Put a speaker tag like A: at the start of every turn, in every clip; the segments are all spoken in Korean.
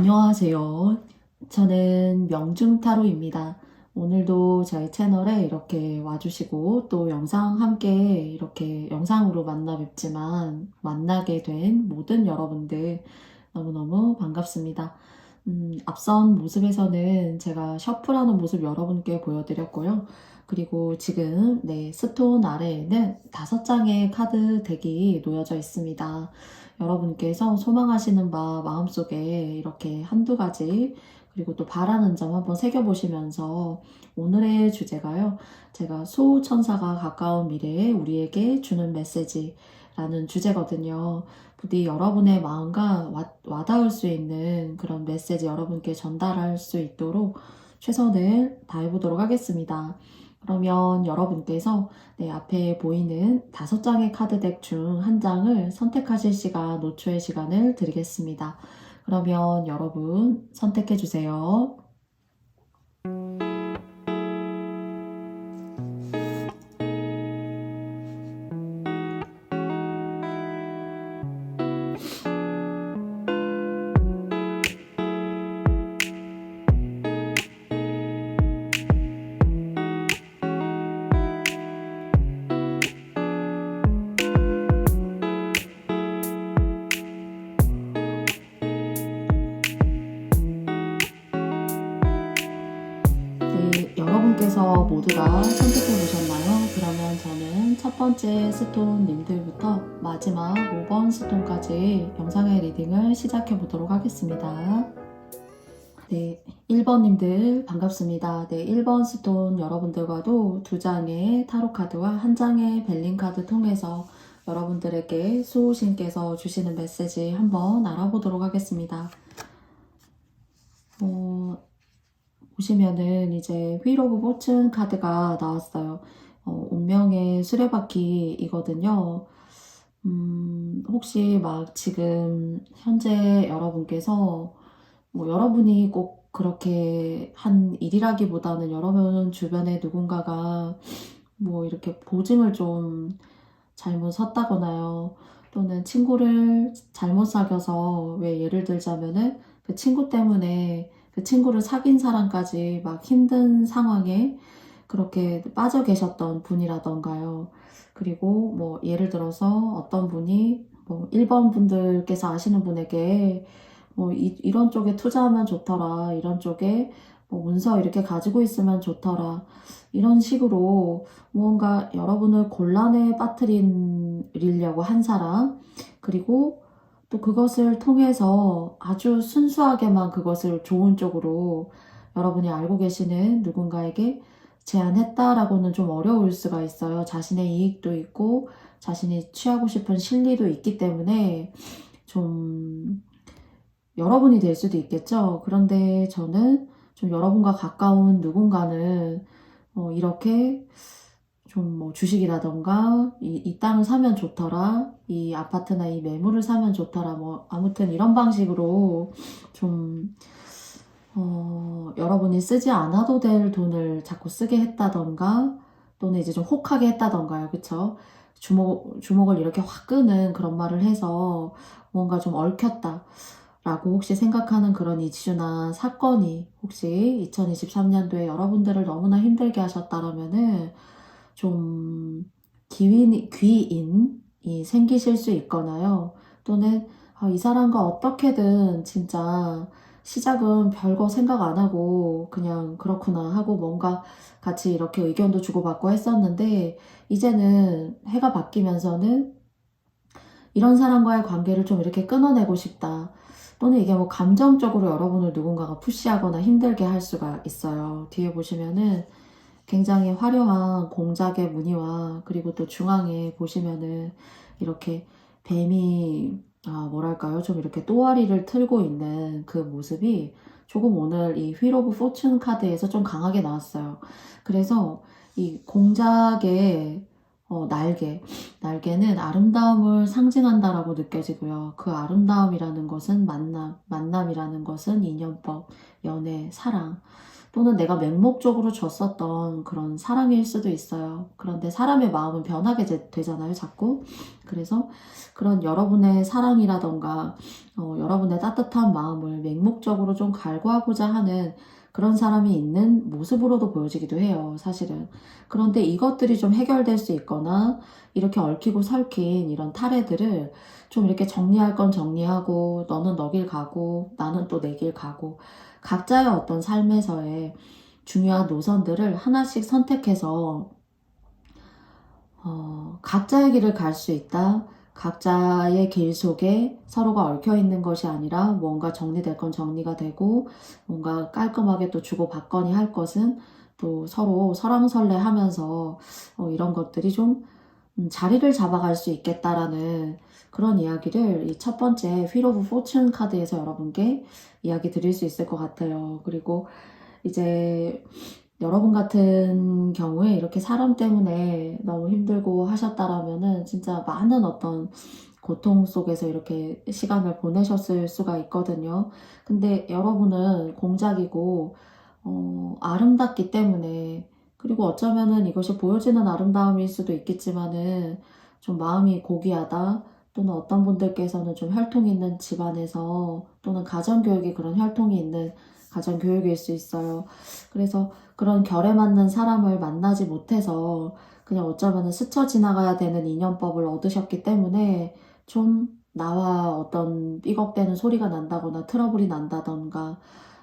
A: 안녕하세요. 저는 명중타로입니다. 오늘도 저희 채널에 이렇게 와주시고 또 영상 함께 이렇게 영상으로 만나 뵙지만 만나게 된 모든 여러분들 너무너무 반갑습니다. 앞선 모습에서는 제가 셔플하는 모습 여러분께 보여드렸고요. 그리고 지금 스톤 아래에는 5장의 카드 덱이 놓여져 있습니다. 여러분께서 소망하시는 바 마음속에 이렇게 한두 가지 그리고 또 바라는 점 한번 새겨보시면서 오늘의 주제가요. 제가 수호천사가 가까운 미래에 우리에게 주는 메시지라는 주제거든요. 부디 여러분의 마음과 와닿을 수 있는 그런 메시지 여러분께 전달할 수 있도록 최선을 다해보도록 하겠습니다. 그러면 여러분께서 앞에 보이는 5장의 카드덱 중 한 장을 선택하실 시간, 5초의 시간을 드리겠습니다. 그러면 여러분 선택해 주세요. 여러분께서 모두 다 선택해 보셨나요? 그러면 저는 첫 번째 스톤 님들부터 마지막 5번 스톤까지 영상의 리딩을 시작해 보도록 하겠습니다. 1번 님들 반갑습니다. 1번 스톤 여러분들과도 2장의 타로 카드와 1장의 벨링 카드 통해서 여러분들에게 수호신께서 주시는 메시지 한번 알아보도록 하겠습니다. 보시면은 이제 휠 오브 포춘 카드가 나왔어요. 운명의 수레바퀴이거든요. 혹시 막 지금 현재 여러분께서 여러분이 꼭 그렇게 한 일이라기보다는 여러분 주변에 누군가가 이렇게 보증을 좀 잘못 섰다거나요. 또는 친구를 잘못 사귀어서 왜 예를 들자면은 그 친구 때문에 그 친구를 사귄 사람까지 막 힘든 상황에 그렇게 빠져 계셨던 분이라던가요. 그리고 예를 들어서 어떤 분이 1번 분들께서 아시는 분에게 이런 쪽에 투자하면 좋더라. 이런 쪽에 문서 이렇게 가지고 있으면 좋더라. 이런 식으로 무언가 여러분을 곤란에 빠뜨리려고 한 사람, 그리고 또 그것을 통해서 아주 순수하게만 그것을 좋은 쪽으로 여러분이 알고 계시는 누군가에게 제안했다라고는 좀 어려울 수가 있어요. 자신의 이익도 있고 자신이 취하고 싶은 실리도 있기 때문에 좀 여러분이 될 수도 있겠죠. 그런데 저는 좀 여러분과 가까운 누군가는 이렇게 좀 주식이라던가 이 땅을 사면 좋더라, 이 아파트나 이 매물을 사면 좋더라, 아무튼 이런 방식으로 좀 여러분이 쓰지 않아도 될 돈을 자꾸 쓰게 했다던가 또는 이제 좀 혹하게 했다던가요. 그쵸? 주목을 이렇게 확 끄는 그런 말을 해서 뭔가 좀 얽혔다 라고 혹시 생각하는 그런 이슈나 사건이 혹시 2023년도에 여러분들을 너무나 힘들게 하셨다라면은 좀 귀인이 생기실 수 있거나요. 또는 이 사람과 어떻게든 진짜 시작은 별거 생각 안 하고 그냥 그렇구나 하고 뭔가 같이 이렇게 의견도 주고받고 했었는데 이제는 해가 바뀌면서는 이런 사람과의 관계를 좀 이렇게 끊어내고 싶다. 또는 이게 감정적으로 여러분을 누군가가 푸시하거나 힘들게 할 수가 있어요. 뒤에 보시면은 굉장히 화려한 공작의 무늬와 그리고 또 중앙에 보시면은 이렇게 뱀이 뭐랄까요? 좀 이렇게 또아리를 틀고 있는 그 모습이 조금 오늘 이 휠 오브 포춘 카드에서 좀 강하게 나왔어요. 그래서 이 공작의 날개는 아름다움을 상징한다라고 느껴지고요. 그 아름다움이라는 것은 만남이라는 것은 인연법, 연애, 사랑. 또는 내가 맹목적으로 줬었던 그런 사랑일 수도 있어요. 그런데 사람의 마음은 변하게 되잖아요, 자꾸. 그래서 그런 여러분의 사랑이라던가 여러분의 따뜻한 마음을 맹목적으로 좀 갈구하고자 하는 그런 사람이 있는 모습으로도 보여지기도 해요, 사실은. 그런데 이것들이 좀 해결될 수 있거나 이렇게 얽히고 설킨 이런 탈애들을 좀 이렇게 정리할 건 정리하고 너는 너 길 가고 나는 또 내 길 가고 각자의 어떤 삶에서의 중요한 노선들을 하나씩 선택해서 각자의 길을 갈 수 있다. 각자의 길 속에 서로가 얽혀 있는 것이 아니라 뭔가 정리될 건 정리가 되고 뭔가 깔끔하게 또 주고받거니 할 것은 또 서로 설왕설래 하면서 이런 것들이 좀 자리를 잡아갈 수 있겠다라는 그런 이야기를 이 첫 번째 휠 오브 포춘 카드에서 여러분께 이야기 드릴 수 있을 것 같아요. 그리고 이제 여러분 같은 경우에 이렇게 사람 때문에 너무 힘들고 하셨다라면은 진짜 많은 어떤 고통 속에서 이렇게 시간을 보내셨을 수가 있거든요. 근데 여러분은 공작이고, 아름답기 때문에, 그리고 어쩌면은 이것이 보여지는 아름다움일 수도 있겠지만은 좀 마음이 고귀하다, 또는 어떤 분들께서는 좀 혈통이 있는 집안에서, 또는 가정교육이 그런 혈통이 있는 가정교육일 수 있어요. 그래서 그런 결에 맞는 사람을 만나지 못해서 그냥 어쩌면 스쳐 지나가야 되는 인연법을 얻으셨기 때문에 좀 나와 어떤 삐걱대는 소리가 난다거나 트러블이 난다던가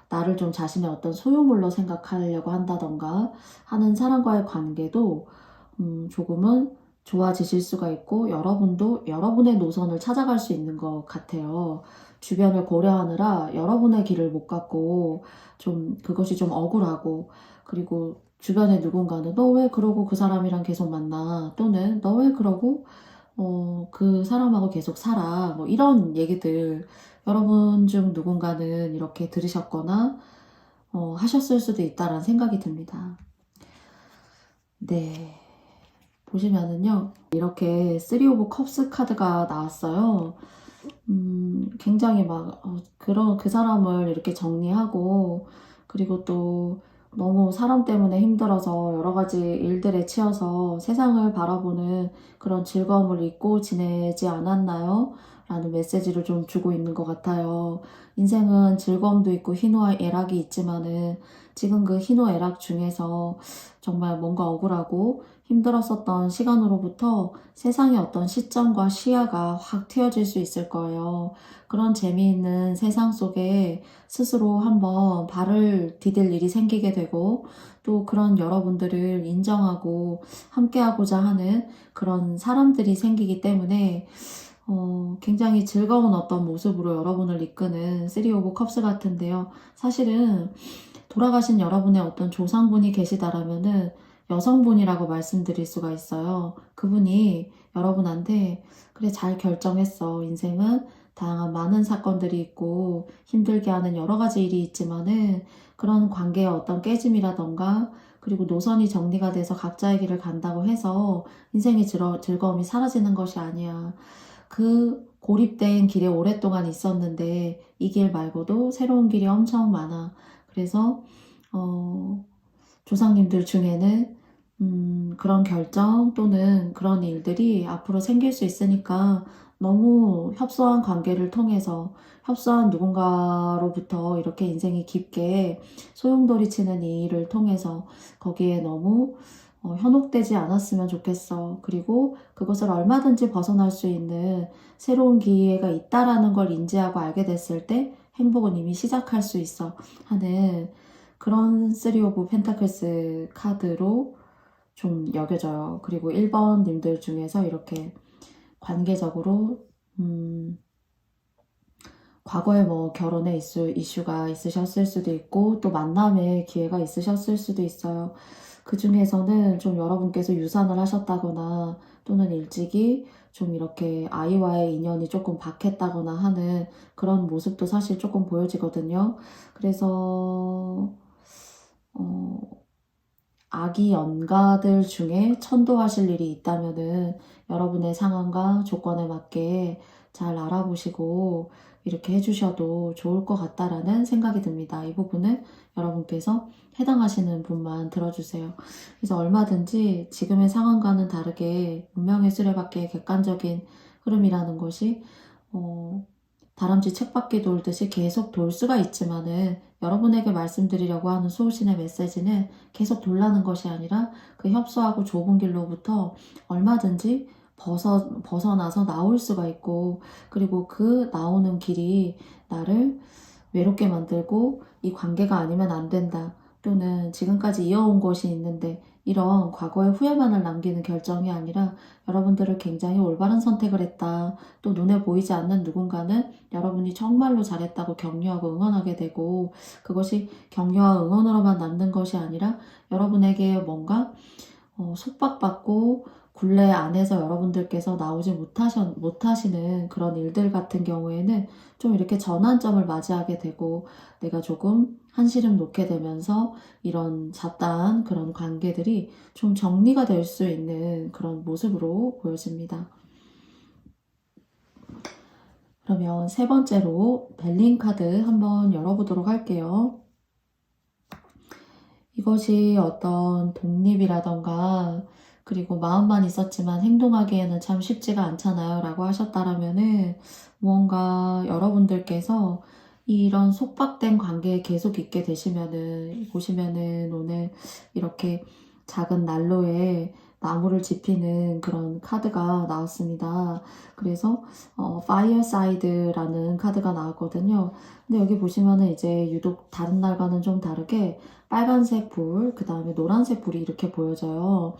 A: 나를 좀 자신의 어떤 소유물로 생각하려고 한다던가 하는 사람과의 관계도 조금은 좋아지실 수가 있고 여러분도 여러분의 노선을 찾아갈 수 있는 것 같아요. 주변을 고려하느라 여러분의 길을 못 갔고 좀 그것이 좀 억울하고 그리고 주변에 누군가는 너 왜 그러고 그 사람이랑 계속 만나 또는 너 왜 그러고 그 사람하고 계속 살아 뭐 이런 얘기들 여러분 중 누군가는 이렇게 들으셨거나 하셨을 수도 있다라는 생각이 듭니다. 네. 보시면은요 이렇게 3 오브 컵스 카드가 나왔어요. 굉장히 막 그런 그 사람을 이렇게 정리하고 그리고 또 너무 사람 때문에 힘들어서 여러 가지 일들에 치여서 세상을 바라보는 그런 즐거움을 잊고 지내지 않았나요? 라는 메시지를 좀 주고 있는 것 같아요. 인생은 즐거움도 있고 희노애락이 있지만은 지금 그 희노애락 중에서 정말 뭔가 억울하고 힘들었었던 시간으로부터 세상의 어떤 시점과 시야가 확 트여질 수 있을 거예요. 그런 재미있는 세상 속에 스스로 한번 발을 디딜 일이 생기게 되고 또 그런 여러분들을 인정하고 함께하고자 하는 그런 사람들이 생기기 때문에 굉장히 즐거운 어떤 모습으로 여러분을 이끄는 3 오브 컵스 같은데요. 사실은 돌아가신 여러분의 어떤 조상분이 계시다라면은 여성분이라고 말씀드릴 수가 있어요. 그분이 여러분한테 그래 잘 결정했어. 인생은 다양한 많은 사건들이 있고 힘들게 하는 여러 가지 일이 있지만은 그런 관계의 어떤 깨짐이라던가 그리고 노선이 정리가 돼서 각자의 길을 간다고 해서 인생의 즐거움이 사라지는 것이 아니야. 그 고립된 길에 오랫동안 있었는데 이 길 말고도 새로운 길이 엄청 많아. 그래서 조상님들 중에는 그런 결정 또는 그런 일들이 앞으로 생길 수 있으니까 너무 협소한 관계를 통해서 협소한 누군가로부터 이렇게 인생이 깊게 소용돌이 치는 이 일을 통해서 거기에 너무 현혹되지 않았으면 좋겠어. 그리고 그것을 얼마든지 벗어날 수 있는 새로운 기회가 있다라는 걸 인지하고 알게 됐을 때 행복은 이미 시작할 수 있어 하는 그런 3 오브 펜타클스 카드로 좀 여겨져요. 그리고 1번 님들 중에서 이렇게 관계적으로 과거에 뭐 결혼에 이슈가 있으셨을 수도 있고 또 만남의 기회가 있으셨을 수도 있어요. 그 중에서는 좀 여러분께서 유산을 하셨다거나 또는 일찍이 좀 이렇게 아이와의 인연이 조금 박했다거나 하는 그런 모습도 사실 조금 보여지거든요. 그래서 아기 연가들 중에 천도하실 일이 있다면은 여러분의 상황과 조건에 맞게 잘 알아보시고 이렇게 해주셔도 좋을 것 같다라는 생각이 듭니다. 이 부분은 여러분께서 해당하시는 분만 들어주세요. 그래서 얼마든지 지금의 상황과는 다르게 운명의 수레바퀴의 객관적인 흐름이라는 것이 다람쥐 쳇바퀴 돌듯이 계속 돌 수가 있지만은 여러분에게 말씀드리려고 하는 수호신의 메시지는 계속 돌라는 것이 아니라 그 협소하고 좁은 길로부터 얼마든지 벗어나서 나올 수가 있고, 그리고 그 나오는 길이 나를 외롭게 만들고 이 관계가 아니면 안 된다, 또는 지금까지 이어온 것이 있는데 이런 과거의 후회만을 남기는 결정이 아니라 여러분들을 굉장히 올바른 선택을 했다, 또 눈에 보이지 않는 누군가는 여러분이 정말로 잘했다고 격려하고 응원하게 되고, 그것이 격려와 응원으로만 남는 것이 아니라 여러분에게 뭔가 속박받고 굴레 안에서 여러분들께서 나오지 못하시는 그런 일들 같은 경우에는 좀 이렇게 전환점을 맞이하게 되고, 내가 조금 한시름 놓게 되면서 이런 잡다한 그런 관계들이 좀 정리가 될 수 있는 그런 모습으로 보여집니다. 그러면 세 번째로 벨린 카드 한번 열어보도록 할게요. 이것이 어떤 독립이라던가 그리고 마음만 있었지만 행동하기에는 참 쉽지가 않잖아요 라고 하셨다라면은, 무언가 여러분들께서 이런 속박된 관계에 계속 있게 되시면은, 보시면은 오늘 이렇게 작은 난로에 나무를 지피는 그런 카드가 나왔습니다. 그래서 Fireside라는 카드가 나왔거든요. 근데 여기 보시면은 이제 유독 다른 날과는 좀 다르게 빨간색 불, 그 다음에 노란색 불이 이렇게 보여져요.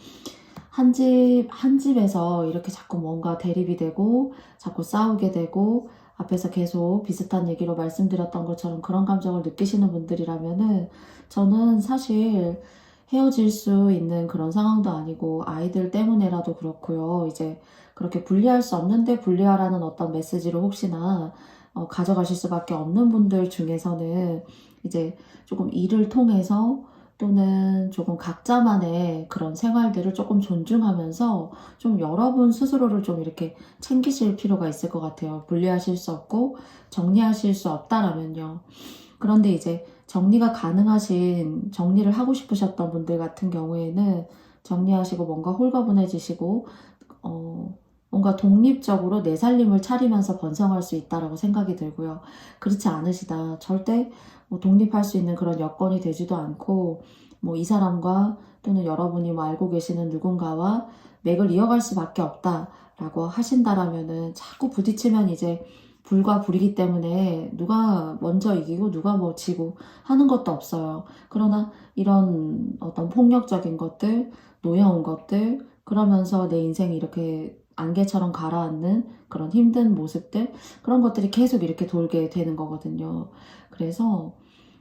A: 한 집에서 이렇게 자꾸 뭔가 대립이 되고 자꾸 싸우게 되고, 앞에서 계속 비슷한 얘기로 말씀드렸던 것처럼 그런 감정을 느끼시는 분들이라면은, 저는 사실 헤어질 수 있는 그런 상황도 아니고 아이들 때문에라도 그렇고요. 이제 그렇게 분리할 수 없는데 분리하라는 어떤 메시지를 혹시나 가져가실 수밖에 없는 분들 중에서는 이제 조금 일을 통해서, 또는 조금 각자만의 그런 생활들을 조금 존중하면서 좀 여러분 스스로를 좀 이렇게 챙기실 필요가 있을 것 같아요. 분리하실 수 없고 정리하실 수 없다라면요. 그런데 이제 정리가 가능하신, 정리를 하고 싶으셨던 분들 같은 경우에는 정리하시고 뭔가 홀가분해지시고 뭔가 독립적으로 내 살림을 차리면서 번성할 수 있다라고 생각이 들고요. 그렇지 않으시다, 절대 독립할 수 있는 그런 여건이 되지도 않고, 이 사람과 또는 여러분이 알고 계시는 누군가와 맥을 이어갈 수밖에 없다라고 하신다라면은, 자꾸 부딪히면 이제 불과 불이기 때문에 누가 먼저 이기고 누가 지고 하는 것도 없어요. 그러나 이런 어떤 폭력적인 것들, 노여운 것들, 그러면서 내 인생이 이렇게 안개처럼 가라앉는 그런 힘든 모습들, 그런 것들이 계속 이렇게 돌게 되는 거거든요. 그래서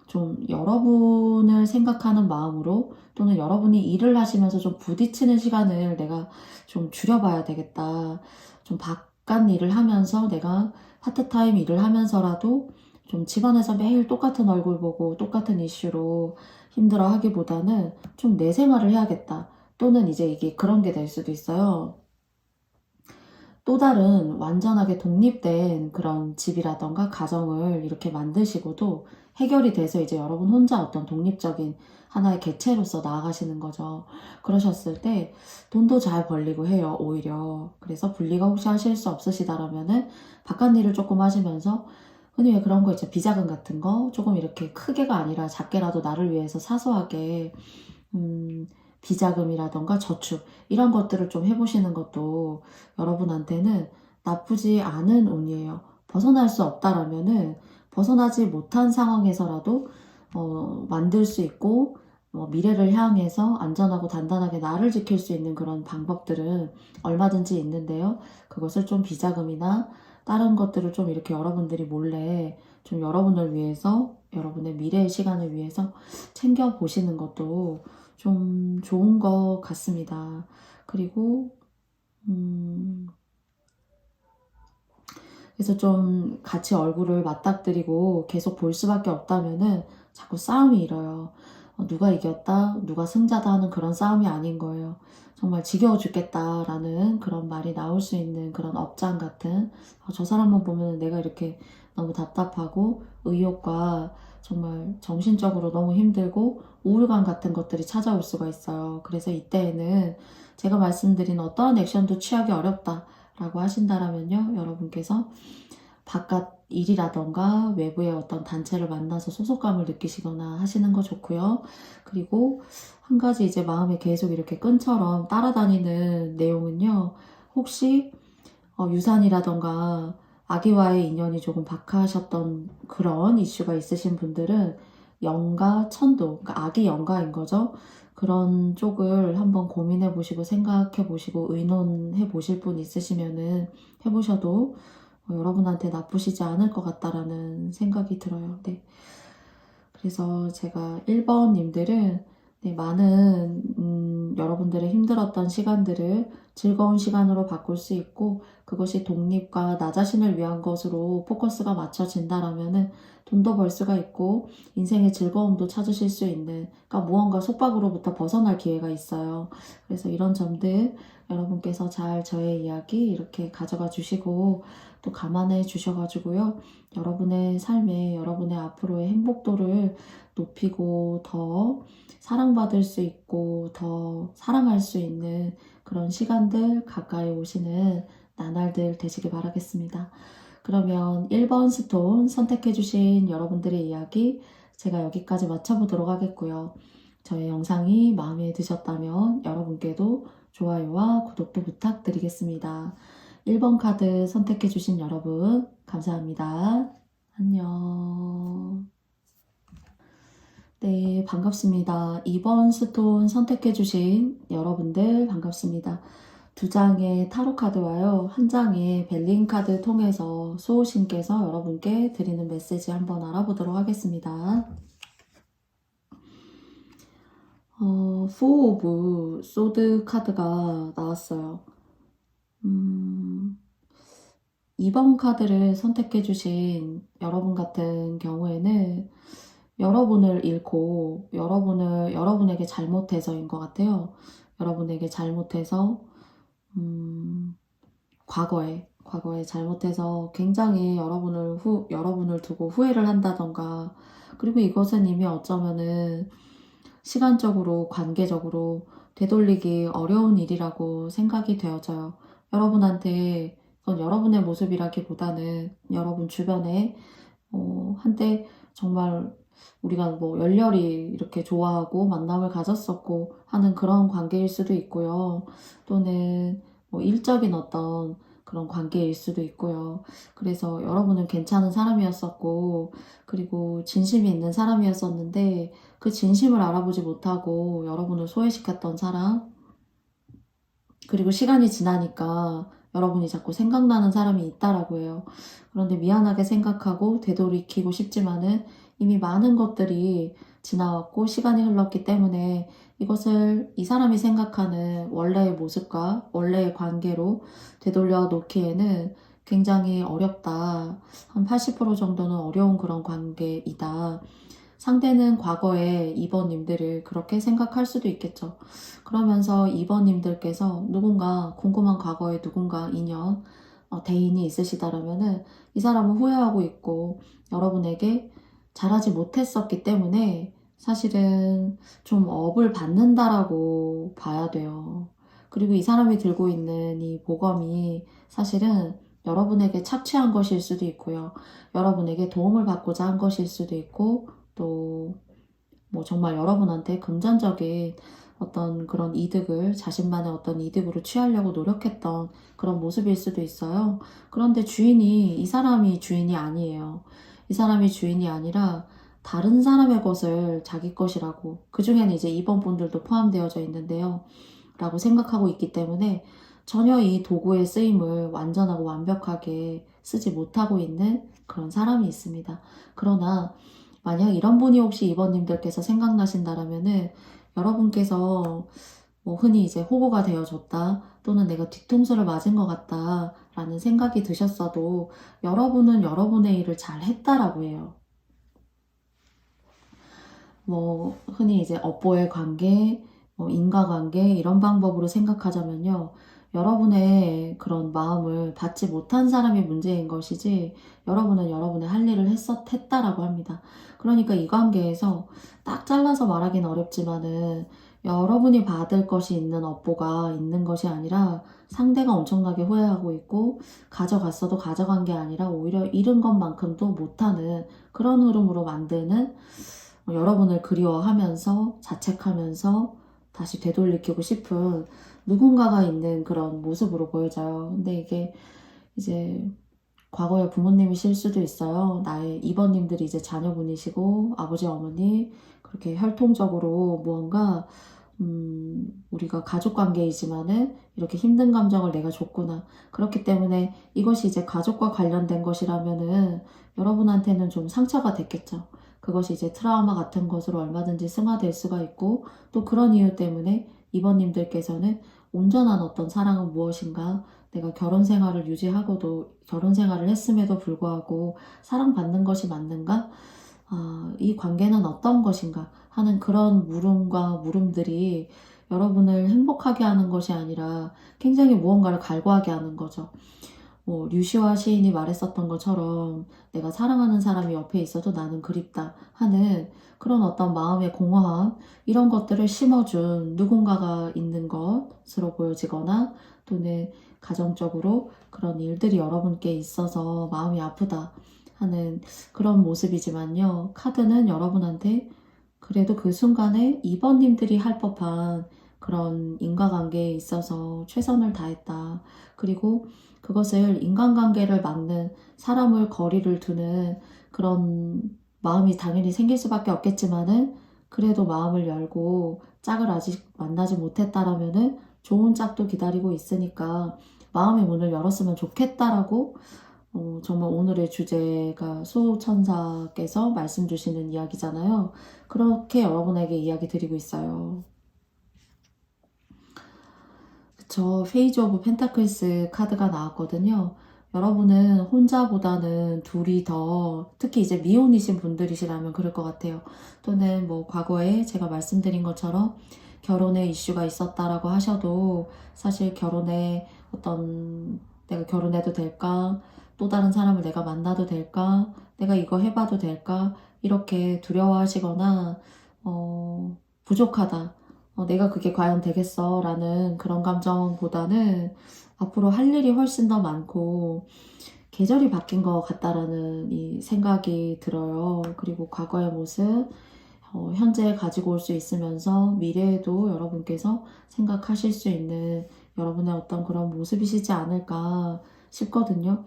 A: 좀 여러분을 생각하는 마음으로, 또는 여러분이 일을 하시면서 좀 부딪히는 시간을 내가 좀 줄여봐야 되겠다. 좀 바깥 일을 하면서, 내가 파트타임 일을 하면서라도 좀 집안에서 매일 똑같은 얼굴 보고 똑같은 이슈로 힘들어 하기보다는 좀 내 생활을 해야겠다. 또는 이제 이게 그런 게 될 수도 있어요. 또 다른 완전하게 독립된 그런 집이라던가 가정을 이렇게 만드시고도 해결이 돼서 이제 여러분 혼자 어떤 독립적인 하나의 객체로서 나아가시는 거죠. 그러셨을 때 돈도 잘 벌리고 해요, 오히려. 그래서 분리가 혹시 하실 수 없으시다라면은 바깥 일을 조금 하시면서, 흔히 왜 그런 거 있죠, 비자금 같은 거 조금 이렇게 크게가 아니라 작게라도 나를 위해서 사소하게 비자금이라던가 저축, 이런 것들을 좀 해보시는 것도 여러분한테는 나쁘지 않은 운이에요. 벗어날 수 없다라면은 벗어나지 못한 상황에서라도 만들 수 있고, 미래를 향해서 안전하고 단단하게 나를 지킬 수 있는 그런 방법들은 얼마든지 있는데요. 그것을 좀 비자금이나 다른 것들을 좀 이렇게 여러분들이 몰래 좀 여러분을 위해서, 여러분의 미래의 시간을 위해서 챙겨보시는 것도 좀 좋은 것 같습니다. 그리고 그래서 좀 같이 얼굴을 맞닥뜨리고 계속 볼 수밖에 없다면은 자꾸 싸움이 일어요. 누가 이겼다, 누가 승자다 하는 그런 싸움이 아닌 거예요. 정말 지겨워 죽겠다라는 그런 말이 나올 수 있는 그런 업장 같은, 저 사람만 보면 내가 이렇게 너무 답답하고 의욕과 정말 정신적으로 너무 힘들고 우울감 같은 것들이 찾아올 수가 있어요. 그래서 이때에는 제가 말씀드린 어떠한 액션도 취하기 어렵다라고 하신다라면요, 여러분께서 바깥 일이라던가 외부의 어떤 단체를 만나서 소속감을 느끼시거나 하시는 거 좋고요. 그리고 한 가지 이제 마음에 계속 이렇게 끈처럼 따라다니는 내용은요. 혹시 유산이라던가 아기와의 인연이 조금 박하셨던 그런 이슈가 있으신 분들은 영가 천도, 그러니까 아기 영가인 거죠. 그런 쪽을 한번 고민해 보시고 생각해 보시고 의논해 보실 분 있으시면은 해보셔도 여러분한테 나쁘시지 않을 것 같다라는 생각이 들어요. 네. 그래서 제가 1번님들은 네, 많은 여러분들의 힘들었던 시간들을 즐거운 시간으로 바꿀 수 있고 그것이 독립과 나 자신을 위한 것으로 포커스가 맞춰진다라면은 돈도 벌 수가 있고 인생의 즐거움도 찾으실 수 있는 그러니까 무언가 속박으로부터 벗어날 기회가 있어요. 그래서 이런 점들 여러분께서 잘 저의 이야기 이렇게 가져가 주시고 또 감안해 주셔가지고요. 여러분의 삶에 여러분의 앞으로의 행복도를 높이고 더 사랑받을 수 있고 더 사랑할 수 있는 그런 시간들 가까이 오시는 나날들 되시길 바라겠습니다. 그러면 1번 스톤 선택해주신 여러분들의 이야기 제가 여기까지 마쳐보도록 하겠고요. 저의 영상이 마음에 드셨다면 여러분께도 좋아요와 구독도 부탁드리겠습니다. 1번 카드 선택해주신 여러분 감사합니다. 안녕. 네, 반갑습니다. 2번 스톤 선택해주신 여러분들 반갑습니다. 두 장의 타로 카드와요. 한 장의 벨링 카드 통해서 수호신께서 여러분께 드리는 메시지 한번 알아보도록 하겠습니다. 포 오브 소드 카드가 나왔어요. 2번 카드를 선택해주신 여러분 같은 경우에는 여러분을 잃고 여러분에게 잘못해서인 것 같아요. 여러분에게 잘못해서 과거에 잘못해서 굉장히 여러분을 두고 후회를 한다던가 그리고 이것은 이미 어쩌면은 시간적으로 관계적으로 되돌리기 어려운 일이라고 생각이 되어져요. 여러분한테 그건 여러분의 모습이라기보다는 여러분 주변에 한때 정말 우리가 뭐 열렬히 이렇게 좋아하고 만남을 가졌었고 하는 그런 관계일 수도 있고요. 또는 뭐 일적인 어떤 그런 관계일 수도 있고요. 그래서 여러분은 괜찮은 사람이었었고, 그리고 진심이 있는 사람이었었는데, 그 진심을 알아보지 못하고 여러분을 소외시켰던 사람, 그리고 시간이 지나니까 여러분이 자꾸 생각나는 사람이 있다라고 해요. 그런데 미안하게 생각하고 되돌이키고 싶지만은 이미 많은 것들이 지나왔고 시간이 흘렀기 때문에 이것을 이 사람이 생각하는 원래의 모습과 원래의 관계로 되돌려 놓기에는 굉장히 어렵다. 한 80% 정도는 어려운 그런 관계이다. 상대는 과거에 2번님들을 그렇게 생각할 수도 있겠죠. 그러면서 2번님들께서 누군가 궁금한 과거에 누군가 인연, 대인이 있으시다라면은 이 사람은 후회하고 있고 여러분에게 잘하지 못했었기 때문에 사실은 좀 업을 받는다라고 봐야 돼요. 그리고 이 사람이 들고 있는 이 보검이 사실은 여러분에게 착취한 것일 수도 있고요. 여러분에게 도움을 받고자 한 것일 수도 있고 또 뭐 정말 여러분한테 금전적인 어떤 그런 이득을 자신만의 어떤 이득으로 취하려고 노력했던 그런 모습일 수도 있어요. 그런데 이 사람이 주인이 아니에요. 이 사람이 주인이 아니라 다른 사람의 것을 자기 것이라고, 그 중에는 이제 2번 분들도 포함되어져 있는데요. 라고 생각하고 있기 때문에 전혀 이 도구의 쓰임을 완전하고 완벽하게 쓰지 못하고 있는 그런 사람이 있습니다. 그러나 만약 이런 분이 혹시 2번님들께서 생각나신다라면은 여러분께서 뭐 흔히 이제 호구가 되어줬다 또는 내가 뒤통수를 맞은 것 같다 라는 생각이 드셨어도 여러분은 여러분의 일을 잘 했다라고 해요. 뭐 흔히 이제 업보의 관계, 뭐 인과관계 이런 방법으로 생각하자면요. 여러분의 그런 마음을 받지 못한 사람이 문제인 것이지 여러분은 여러분의 할 일을 했다라고 합니다. 그러니까 이 관계에서 딱 잘라서 말하기는 어렵지만은 여러분이 받을 것이 있는 업보가 있는 것이 아니라 상대가 엄청나게 후회하고 있고 가져갔어도 가져간 게 아니라 오히려 잃은 것만큼도 못하는 그런 흐름으로 만드는 여러분을 그리워하면서 자책하면서 다시 되돌리키고 싶은 누군가가 있는 그런 모습으로 보여져요. 근데 이게 이제 과거에 부모님이실 수도 있어요. 나의 이번님들이 이제 자녀분이시고 아버지 어머니 그렇게 혈통적으로 무언가 우리가 가족 관계이지만은 이렇게 힘든 감정을 내가 줬구나. 그렇기 때문에 이것이 이제 가족과 관련된 것이라면은 여러분한테는 좀 상처가 됐겠죠. 그것이 이제 트라우마 같은 것으로 얼마든지 승화될 수가 있고 또 그런 이유 때문에 이번님들께서는 온전한 어떤 사랑은 무엇인가? 내가 결혼 생활을 유지하고도 결혼 생활을 했음에도 불구하고 사랑받는 것이 맞는가? 이 관계는 어떤 것인가? 하는 그런 물음과 물음들이 여러분을 행복하게 하는 것이 아니라 굉장히 무언가를 갈구하게 하는 거죠. 류시화 시인이 말했었던 것처럼 내가 사랑하는 사람이 옆에 있어도 나는 그립다 하는 그런 어떤 마음의 공허함 이런 것들을 심어준 누군가가 있는 것으로 보여지거나 또는 가정적으로 그런 일들이 여러분께 있어서 마음이 아프다 하는 그런 모습이지만요. 카드는 여러분한테 그래도 그 순간에 2번님들이 할 법한 그런 인과관계에 있어서 최선을 다했다. 그리고 그것을 인간관계를 막는 사람을 거리를 두는 그런 마음이 당연히 생길 수밖에 없겠지만은 그래도 마음을 열고 짝을 아직 만나지 못했다라면은 좋은 짝도 기다리고 있으니까 마음의 문을 열었으면 좋겠다라고 정말 오늘의 주제가 수호천사께서 말씀 주시는 이야기잖아요. 그렇게 여러분에게 이야기 드리고 있어요. 그쵸. 페이지 오브 펜타클스 카드가 나왔거든요. 여러분은 혼자보다는 둘이 더, 특히 이제 미혼이신 분들이시라면 그럴 것 같아요. 또는 뭐 과거에 제가 말씀드린 것처럼 결혼에 이슈가 있었다라고 하셔도 사실 결혼에 어떤 내가 결혼해도 될까? 또 다른 사람을 내가 만나도 될까? 내가 이거 해봐도 될까? 이렇게 두려워하시거나 부족하다. 내가 그게 과연 되겠어? 라는 그런 감정보다는 앞으로 할 일이 훨씬 더 많고 계절이 바뀐 것 같다라는 이 생각이 들어요. 그리고 과거의 모습, 현재 가지고 올 수 있으면서 미래에도 여러분께서 생각하실 수 있는 여러분의 어떤 그런 모습이시지 않을까 싶거든요.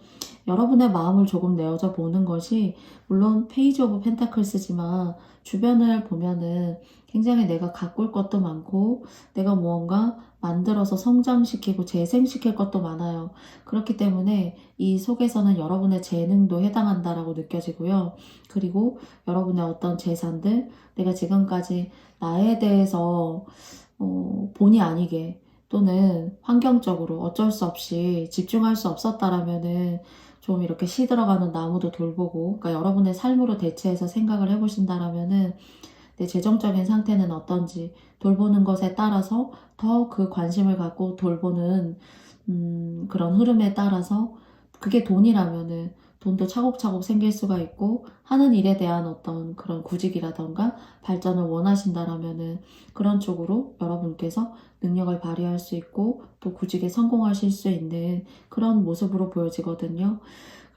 A: 여러분의 마음을 조금 내어져 보는 것이 물론 페이지 오브 펜타클스지만 주변을 보면은 굉장히 내가 가꿀 것도 많고 내가 무언가 만들어서 성장시키고 재생시킬 것도 많아요. 그렇기 때문에 이 속에서는 여러분의 재능도 해당한다라고 느껴지고요. 그리고 여러분의 어떤 재산들, 내가 지금까지 나에 대해서 본의 아니게 또는 환경적으로 어쩔 수 없이 집중할 수 없었다라면은 좀 이렇게 시들어가는 나무도 돌보고, 그러니까 여러분의 삶으로 대체해서 생각을 해보신다라면은 내 재정적인 상태는 어떤지 돌보는 것에 따라서 더 그 관심을 갖고 돌보는 그런 흐름에 따라서 그게 돈이라면은 돈도 차곡차곡 생길 수가 있고 하는 일에 대한 어떤 그런 구직이라던가 발전을 원하신다라면은 그런 쪽으로 여러분께서 능력을 발휘할 수 있고 또 구직에 성공하실 수 있는 그런 모습으로 보여지거든요.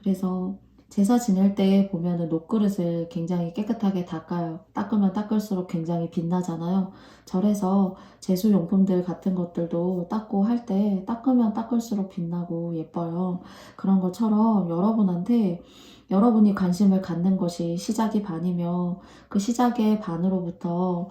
A: 그래서 제사 지낼 때 보면은 녹그릇을 굉장히 깨끗하게 닦아요. 닦으면 닦을수록 굉장히 빛나잖아요. 절에서 제수용품들 같은 것들도 닦고 할 때 닦으면 닦을수록 빛나고 예뻐요. 그런 것처럼 여러분한테 여러분이 관심을 갖는 것이 시작이 반이며 그 시작의 반으로부터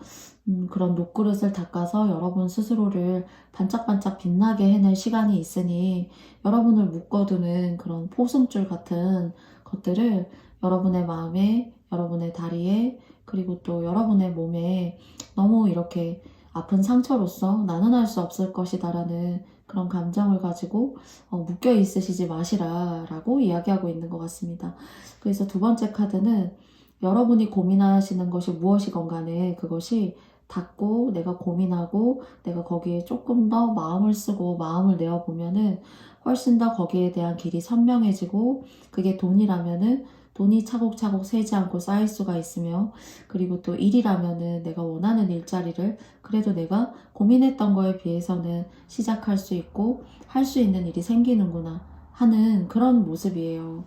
A: 그런 녹그릇을 닦아서 여러분 스스로를 반짝반짝 빛나게 해낼 시간이 있으니 여러분을 묶어두는 그런 포승줄 같은 것들을 여러분의 마음에, 여러분의 다리에, 그리고 또 여러분의 몸에 너무 이렇게 아픈 상처로서 나는 할 수 없을 것이다라는 그런 감정을 가지고 묶여 있으시지 마시라라고 이야기하고 있는 것 같습니다. 그래서 두 번째 카드는 여러분이 고민하시는 것이 무엇이건 간에 그것이 닫고 내가 고민하고 내가 거기에 조금 더 마음을 쓰고 마음을 내어보면은 훨씬 더 거기에 대한 길이 선명해지고, 그게 돈이라면은 돈이 차곡차곡 세지 않고 쌓일 수가 있으며, 그리고 또 일이라면은 내가 원하는 일자리를 그래도 내가 고민했던 거에 비해서는 시작할 수 있고 할 수 있는 일이 생기는구나 하는 그런 모습이에요.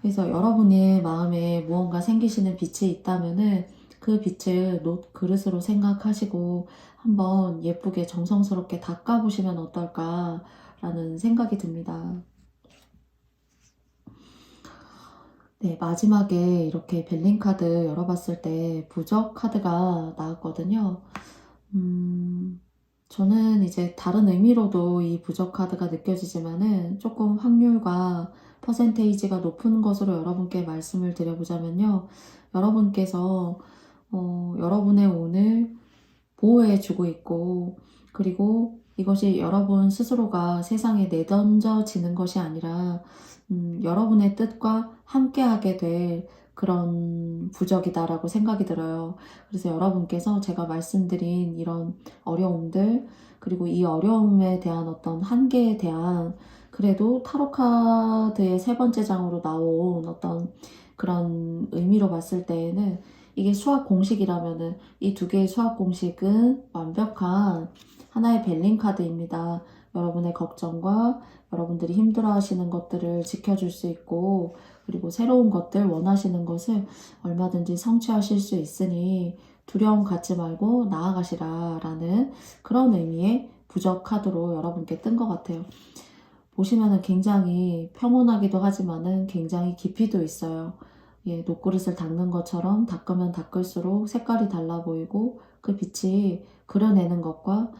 A: 그래서 여러분의 마음에 무언가 생기시는 빛이 있다면은 그 빛을 놋 그릇으로 생각하시고 한번 예쁘게 정성스럽게 닦아보시면 어떨까라는 생각이 듭니다. 네, 마지막에 이렇게 벨링 카드 열어봤을 때 부적 카드가 나왔거든요. 저는 이제 다른 의미로도 이 부적 카드가 느껴지지만은 조금 확률과 퍼센테이지가 높은 것으로 여러분께 말씀을 드려보자면요. 여러분께서 여러분의 운을 보호해주고 있고, 그리고 이것이 여러분 스스로가 세상에 내던져지는 것이 아니라 여러분의 뜻과 함께하게 될 그런 부적이다라고 생각이 들어요. 그래서 여러분께서 제가 말씀드린 이런 어려움들, 그리고 이 어려움에 대한 어떤 한계에 대한, 그래도 타로 카드의 세 번째 장으로 나온 어떤 그런 의미로 봤을 때에는, 이게 수학 공식이라면은 이 두 개의 수학 공식은 완벽한 하나의 벨링 카드입니다. 여러분의 걱정과 여러분들이 힘들어하시는 것들을 지켜줄 수 있고, 그리고 새로운 것들 원하시는 것을 얼마든지 성취하실 수 있으니 두려움 갖지 말고 나아가시라 라는 그런 의미의 부적 카드로 여러분께 뜬 것 같아요. 보시면은 굉장히 평온하기도 하지만은 굉장히 깊이도 있어요. 예, 녹그릇을 닦는 것처럼 닦으면 닦을수록 색깔이 달라 보이고, 그 빛이 그려내는 것과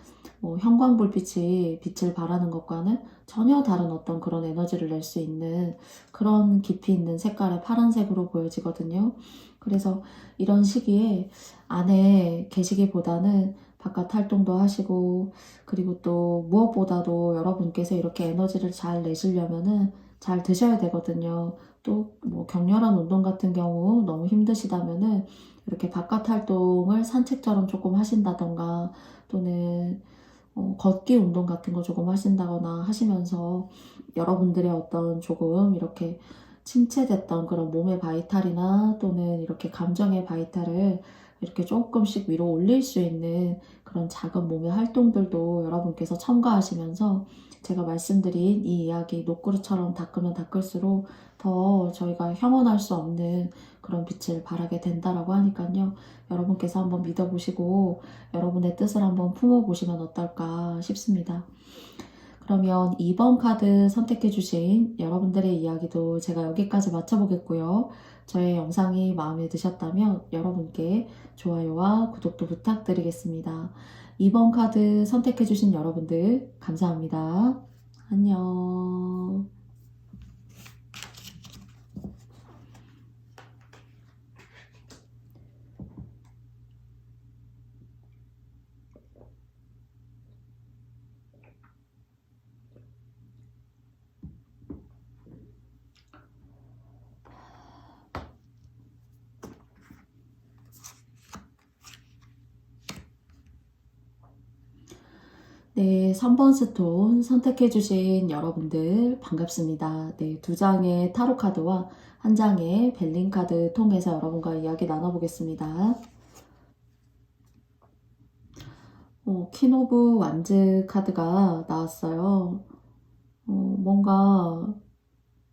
A: 형광불빛이 빛을 발하는 것과는 전혀 다른 어떤 그런 에너지를 낼 수 있는 그런 깊이 있는 색깔의 파란색으로 보여지거든요. 그래서 이런 시기에 안에 계시기보다는 바깥 활동도 하시고, 그리고 또 무엇보다도 여러분께서 이렇게 에너지를 잘 내시려면은 잘 드셔야 되거든요. 또 뭐 격렬한 운동 같은 경우 너무 힘드시다면은 이렇게 바깥 활동을 산책처럼 조금 하신다던가, 또는 걷기 운동 같은 거 조금 하신다거나 하시면서 여러분들의 어떤 조금 이렇게 침체됐던 그런 몸의 바이탈이나 또는 이렇게 감정의 바이탈을 이렇게 조금씩 위로 올릴 수 있는 그런 작은 몸의 활동들도 여러분께서 첨가하시면서, 제가 말씀드린 이 이야기 녹그릇처럼 닦으면 닦을수록 더 저희가 형언할 수 없는 그런 빛을 발하게 된다라고 하니까요. 여러분께서 한번 믿어보시고 여러분의 뜻을 한번 품어보시면 어떨까 싶습니다. 그러면 2번 카드 선택해주신 여러분들의 이야기도 제가 여기까지 마쳐보겠고요. 저의 영상이 마음에 드셨다면 여러분께 좋아요와 구독도 부탁드리겠습니다. 2번 카드 선택해주신 여러분들 감사합니다. 안녕. 네, 3번 스톤 선택해주신 여러분들 반갑습니다. 네, 2장의 타로 카드와 1장의 벨링 카드 통해서 여러분과 이야기 나눠보겠습니다. 퀸 오브 완즈 카드가 나왔어요. 뭔가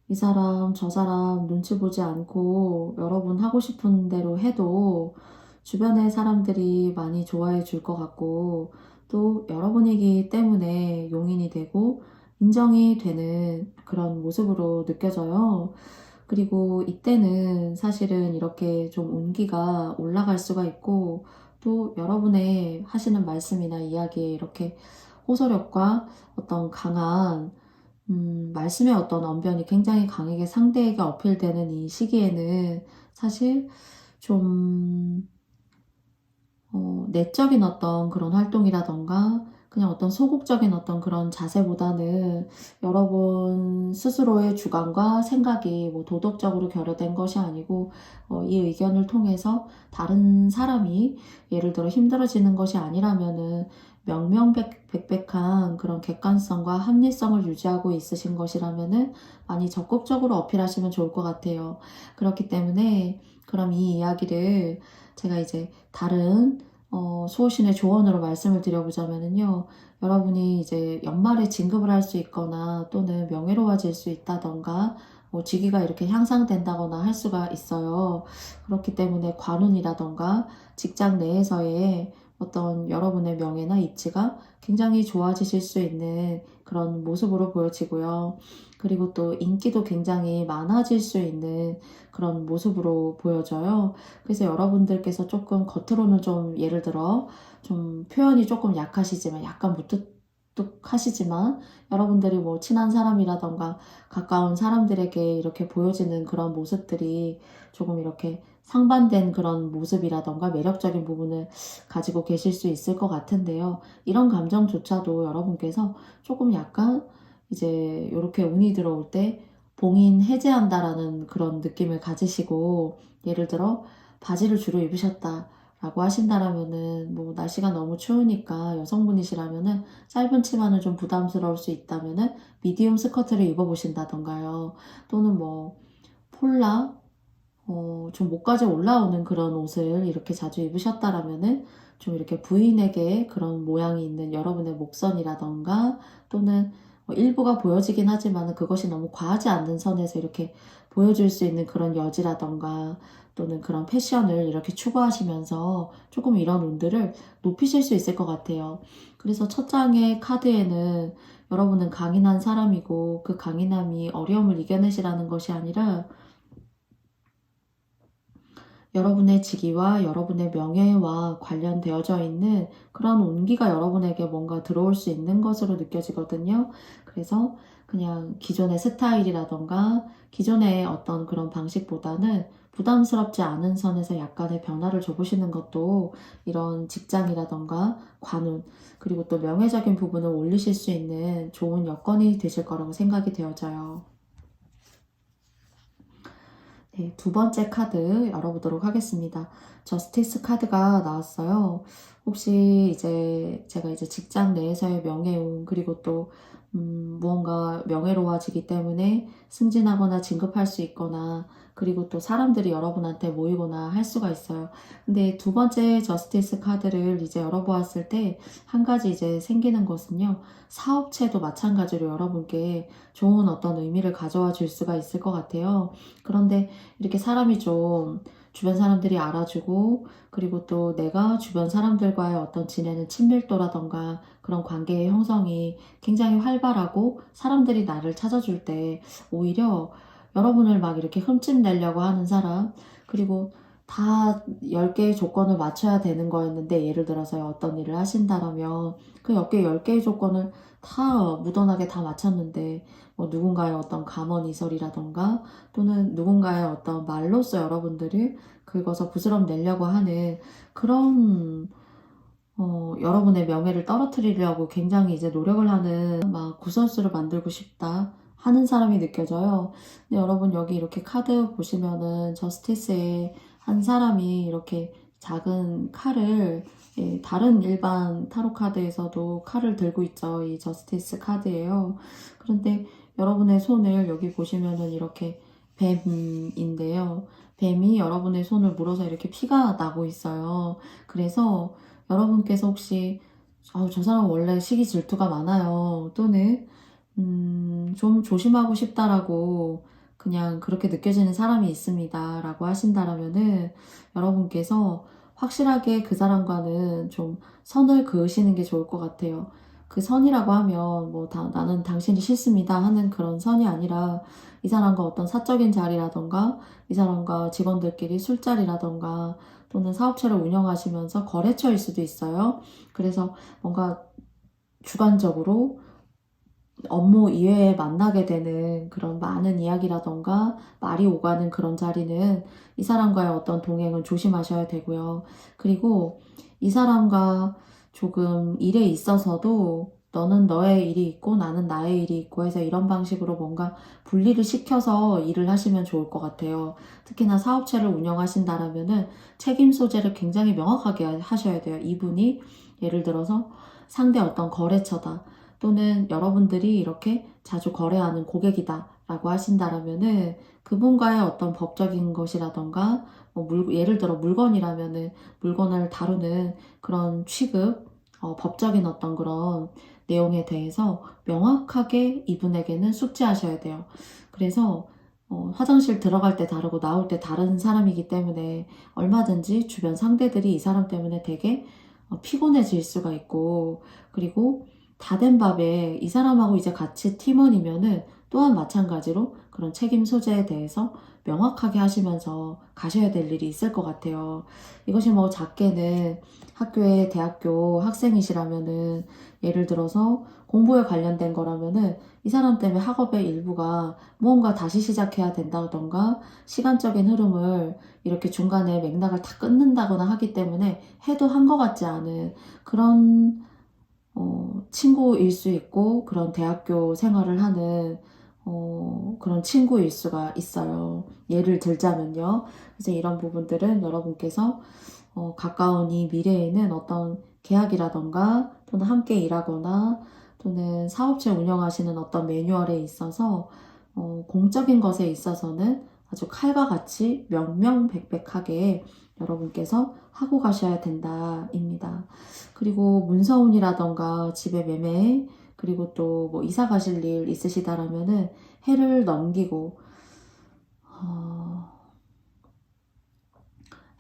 A: 이 사람 저 사람 눈치 보지 않고 여러분 하고 싶은 대로 해도 주변의 사람들이 많이 좋아해 줄 것 같고, 또 여러분이기 때문에 용인이 되고 인정이 되는 그런 모습으로 느껴져요. 그리고 이때는 사실은 이렇게 좀 운기가 올라갈 수가 있고, 또 여러분의 하시는 말씀이나 이야기에 이렇게 호소력과 어떤 강한 말씀의 어떤 언변이 굉장히 강하게 상대에게 어필되는 이 시기에는 사실 좀 내적인 어떤 그런 활동이라던가, 그냥 어떤 소극적인 어떤 그런 자세보다는 여러분 스스로의 주관과 생각이 뭐 도덕적으로 결여된 것이 아니고 이 의견을 통해서 다른 사람이 예를 들어 힘들어지는 것이 아니라면은 명명백백한 그런 객관성과 합리성을 유지하고 있으신 것이라면은 많이 적극적으로 어필하시면 좋을 것 같아요. 그렇기 때문에 그럼 이 이야기를 제가 이제 다른 수호신의 조언으로 말씀을 드려보자면은요. 여러분이 이제 연말에 진급을 할 수 있거나 또는 명예로워질 수 있다던가 뭐 직위가 이렇게 향상된다거나 할 수가 있어요. 그렇기 때문에 관운이라던가 직장 내에서의 어떤 여러분의 명예나 입지가 굉장히 좋아지실 수 있는 그런 모습으로 보여지고요. 그리고 또 인기도 굉장히 많아질 수 있는 그런 모습으로 보여져요. 그래서 여러분들께서 조금 겉으로는 좀 예를 들어 좀 표현이 조금 약하시지만 약간 무뚝뚝하시지만 여러분들이 뭐 친한 사람이라던가 가까운 사람들에게 이렇게 보여지는 그런 모습들이 조금 이렇게 상반된 그런 모습이라던가 매력적인 부분을 가지고 계실 수 있을 것 같은데요. 이런 감정조차도 여러분께서 조금 약간 이제 이렇게 운이 들어올 때 봉인 해제한다라는 그런 느낌을 가지시고 예를 들어 바지를 주로 입으셨다 라고 하신다라면은 뭐 날씨가 너무 추우니까 여성분이시라면은 짧은 치마는 좀 부담스러울 수 있다면은 미디움 스커트를 입어보신다던가요. 또는 뭐 폴라 좀 목까지 올라오는 그런 옷을 이렇게 자주 입으셨다라면은 좀 이렇게 부인에게 그런 모양이 있는 여러분의 목선이라던가 또는 일부가 보여지긴 하지만 그것이 너무 과하지 않는 선에서 이렇게 보여줄 수 있는 그런 여지라던가 또는 그런 패션을 이렇게 추구하시면서 조금 이런 운들을 높이실 수 있을 것 같아요. 그래서 첫 장의 카드에는 여러분은 강인한 사람이고 그 강인함이 어려움을 이겨내시라는 것이 아니라 여러분의 직위와 여러분의 명예와 관련되어져 있는 그런 온기가 여러분에게 뭔가 들어올 수 있는 것으로 느껴지거든요. 그래서 그냥 기존의 스타일이라던가 기존의 어떤 그런 방식보다는 부담스럽지 않은 선에서 약간의 변화를 줘보시는 것도 이런 직장이라던가 관운 그리고 또 명예적인 부분을 올리실 수 있는 좋은 여건이 되실 거라고 생각이 되어져요. 네, 두 번째 카드 열어보도록 하겠습니다. 저스티스 카드가 나왔어요. 혹시 이제 제가 이제 직장 내에서의 명예운 그리고 또 무언가 명예로워지기 때문에 승진하거나 진급할 수 있거나 그리고 또 사람들이 여러분한테 모이거나 할 수가 있어요. 근데 두 번째 저스티스 카드를 이제 열어보았을 때 한 가지 이제 생기는 것은요. 사업체도 마찬가지로 여러분께 좋은 어떤 의미를 가져와 줄 수가 있을 것 같아요. 그런데 이렇게 사람이 좀 주변 사람들이 알아주고 그리고 또 내가 주변 사람들과의 어떤 지내는 친밀도라던가 그런 관계의 형성이 굉장히 활발하고 사람들이 나를 찾아줄 때 오히려 여러분을 막 이렇게 흠집내려고 하는 사람 그리고 다 10개의 조건을 맞춰야 되는 거였는데 예를 들어서 어떤 일을 하신다라면 그 10개의 조건을 다 무던하게 다 맞췄는데 뭐 누군가의 어떤 감언이설이라던가 또는 누군가의 어떤 말로써 여러분들을 긁어서 부스럼 내려고 하는 그런 여러분의 명예를 떨어뜨리려고 굉장히 이제 노력을 하는 막 구설수를 만들고 싶다 하는 사람이 느껴져요. 근데 여러분 여기 이렇게 카드 보시면은 저스티스에 한 사람이 이렇게 작은 칼을 다른 일반 타로 카드에서도 칼을 들고 있죠. 이 저스티스 카드예요. 그런데 여러분의 손을 여기 보시면은 이렇게 뱀인데요. 뱀이 여러분의 손을 물어서 이렇게 피가 나고 있어요. 그래서 여러분께서 혹시 저 사람 원래 시기 질투가 많아요. 또는 좀 조심하고 싶다라고 그냥 그렇게 느껴지는 사람이 있습니다. 라고 하신다라면은 여러분께서 확실하게 그 사람과는 좀 선을 그으시는 게 좋을 것 같아요. 그 선이라고 하면 뭐 나는 당신이 싫습니다 하는 그런 선이 아니라 이 사람과 어떤 사적인 자리라던가 이 사람과 직원들끼리 술자리라던가 또는 사업체를 운영하시면서 거래처일 수도 있어요. 그래서 뭔가 주관적으로 업무 이외에 만나게 되는 그런 많은 이야기라던가 말이 오가는 그런 자리는 이 사람과의 어떤 동행은 조심하셔야 되고요. 그리고 이 사람과 조금 일에 있어서도 너는 너의 일이 있고 나는 나의 일이 있고 해서 이런 방식으로 뭔가 분리를 시켜서 일을 하시면 좋을 것 같아요. 특히나 사업체를 운영하신다라면은 책임 소재를 굉장히 명확하게 하셔야 돼요. 이분이 예를 들어서 상대 어떤 거래처다 또는 여러분들이 이렇게 자주 거래하는 고객이다 라고 하신다라면은 그분과의 어떤 법적인 것이라던가 예를 들어 물건이라면은 물건을 다루는 그런 취급, 법적인 어떤 그런 내용에 대해서 명확하게 이분에게는 숙지하셔야 돼요. 그래서 화장실 들어갈 때 다르고 나올 때 다른 사람이기 때문에 얼마든지 주변 상대들이 이 사람 때문에 되게 피곤해질 수가 있고, 그리고 다 된 밥에 이 사람하고 이제 같이 팀원이면은 또한 마찬가지로 그런 책임 소재에 대해서 명확하게 하시면서 가셔야 될 일이 있을 것 같아요. 이것이 뭐 작게는 학교에 대학교 학생이시라면은 예를 들어서 공부에 관련된 거라면은 이 사람 때문에 학업의 일부가 무언가 다시 시작해야 된다던가 시간적인 흐름을 이렇게 중간에 맥락을 다 끊는다거나 하기 때문에 해도 한 것 같지 않은 그런 친구일 수 있고 그런 대학교 생활을 하는 그런 친구일 수가 있어요. 예를 들자면요. 그래서 이런 부분들은 여러분께서 가까운 이 미래에는 어떤 계약이라던가 또는 함께 일하거나 또는 사업체 운영하시는 어떤 매뉴얼에 있어서 공적인 것에 있어서는 아주 칼과 같이 명명백백하게 여러분께서 하고 가셔야 된다입니다. 그리고 문서운이라던가 집에 매매 그리고 또 뭐 이사 가실 일 있으시다라면은 해를 넘기고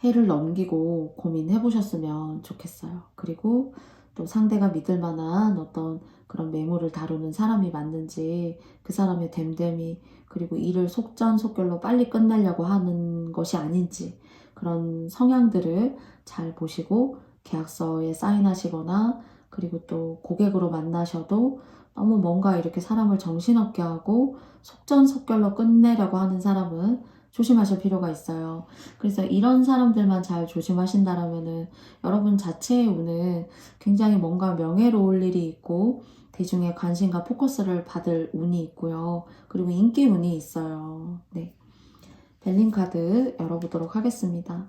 A: 해를 넘기고 고민해 보셨으면 좋겠어요. 그리고 또 상대가 믿을 만한 어떤 그런 매물을 다루는 사람이 맞는지 그 사람의 됨됨이 그리고 일을 속전속결로 빨리 끝내려고 하는 것이 아닌지 그런 성향들을 잘 보시고 계약서에 사인하시거나 그리고 또 고객으로 만나셔도 너무 뭔가 이렇게 사람을 정신없게 하고 속전속결로 끝내려고 하는 사람은 조심하실 필요가 있어요. 그래서 이런 사람들만 잘 조심하신다라면은 여러분 자체의 운은 굉장히 뭔가 명예로울 일이 있고 대중의 관심과 포커스를 받을 운이 있고요. 그리고 인기 운이 있어요. 네. 벨린 카드 열어보도록 하겠습니다.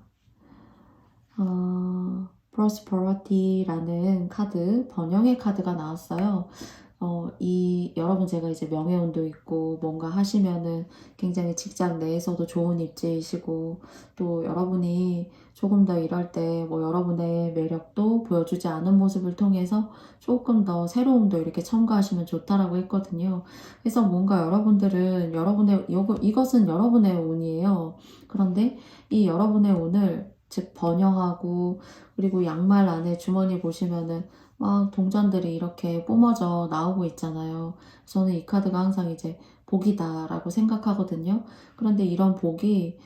A: Prosperity라는 카드, 번영의 카드가 나왔어요. 여러분 제가 이제 명예운도 있고 뭔가 하시면은 굉장히 직장 내에서도 좋은 입지이시고 또 여러분이 조금 더 일할 때 뭐 여러분의 매력도 보여주지 않은 모습을 통해서 조금 더 새로움도 이렇게 첨가하시면 좋다라고 했거든요. 그래서 뭔가 여러분들은 이것은 여러분의 운이에요. 그런데 이 여러분의 운을 즉 번영하고 그리고 양말 안에 주머니 보시면은 막 동전들이 이렇게 뿜어져 나오고 있잖아요. 저는 이 카드가 항상 이제 복이다라고 생각하거든요. 그런데 이런 복이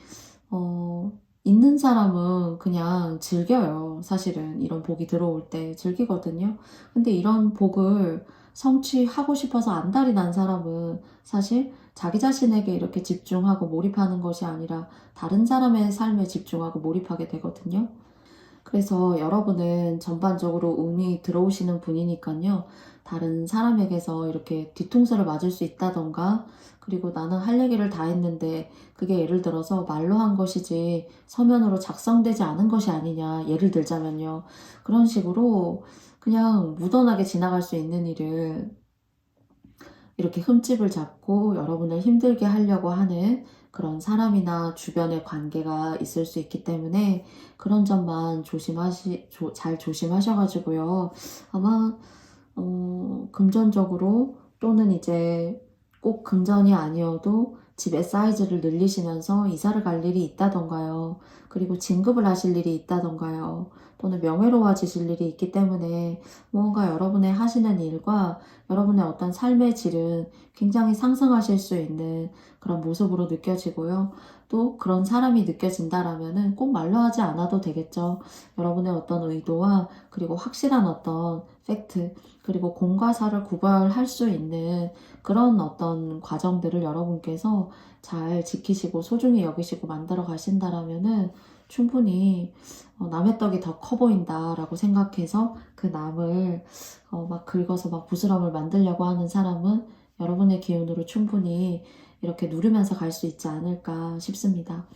A: 있는 사람은 그냥 즐겨요. 사실은 이런 복이 들어올 때 즐기거든요. 근데 이런 복을 성취하고 싶어서 안달이 난 사람은 사실 자기 자신에게 이렇게 집중하고 몰입하는 것이 아니라 다른 사람의 삶에 집중하고 몰입하게 되거든요. 그래서 여러분은 전반적으로 운이 들어오시는 분이니까요. 다른 사람에게서 이렇게 뒤통수를 맞을 수 있다던가, 그리고 나는 할 얘기를 다 했는데, 그게 예를 들어서 말로 한 것이지 서면으로 작성되지 않은 것이 아니냐, 예를 들자면요. 그런 식으로 그냥 무던하게 지나갈 수 있는 일을 이렇게 흠집을 잡고 여러분을 힘들게 하려고 하는 그런 사람이나 주변의 관계가 있을 수 있기 때문에 그런 점만 잘 조심하셔가지고요. 아마, 금전적으로 또는 이제 꼭 금전이 아니어도 집의 사이즈를 늘리시면서 이사를 갈 일이 있다던가요. 그리고 진급을 하실 일이 있다던가요. 또는 명예로워지실 일이 있기 때문에 뭔가 여러분의 하시는 일과 여러분의 어떤 삶의 질은 굉장히 상승하실 수 있는 그런 모습으로 느껴지고요. 또 그런 사람이 느껴진다라면은 꼭 말로 하지 않아도 되겠죠. 여러분의 어떤 의도와 그리고 확실한 어떤 팩트, 그리고 공과 사를 구별할 수 있는 그런 어떤 과정들을 여러분께서 잘 지키시고 소중히 여기시고 만들어 가신다라면은 충분히 남의 떡이 더 커 보인다라고 생각해서 그 남을 막 긁어서 막 부스럼을 만들려고 하는 사람은 여러분의 기운으로 충분히 이렇게 누르면서 갈 수 있지 않을까 싶습니다.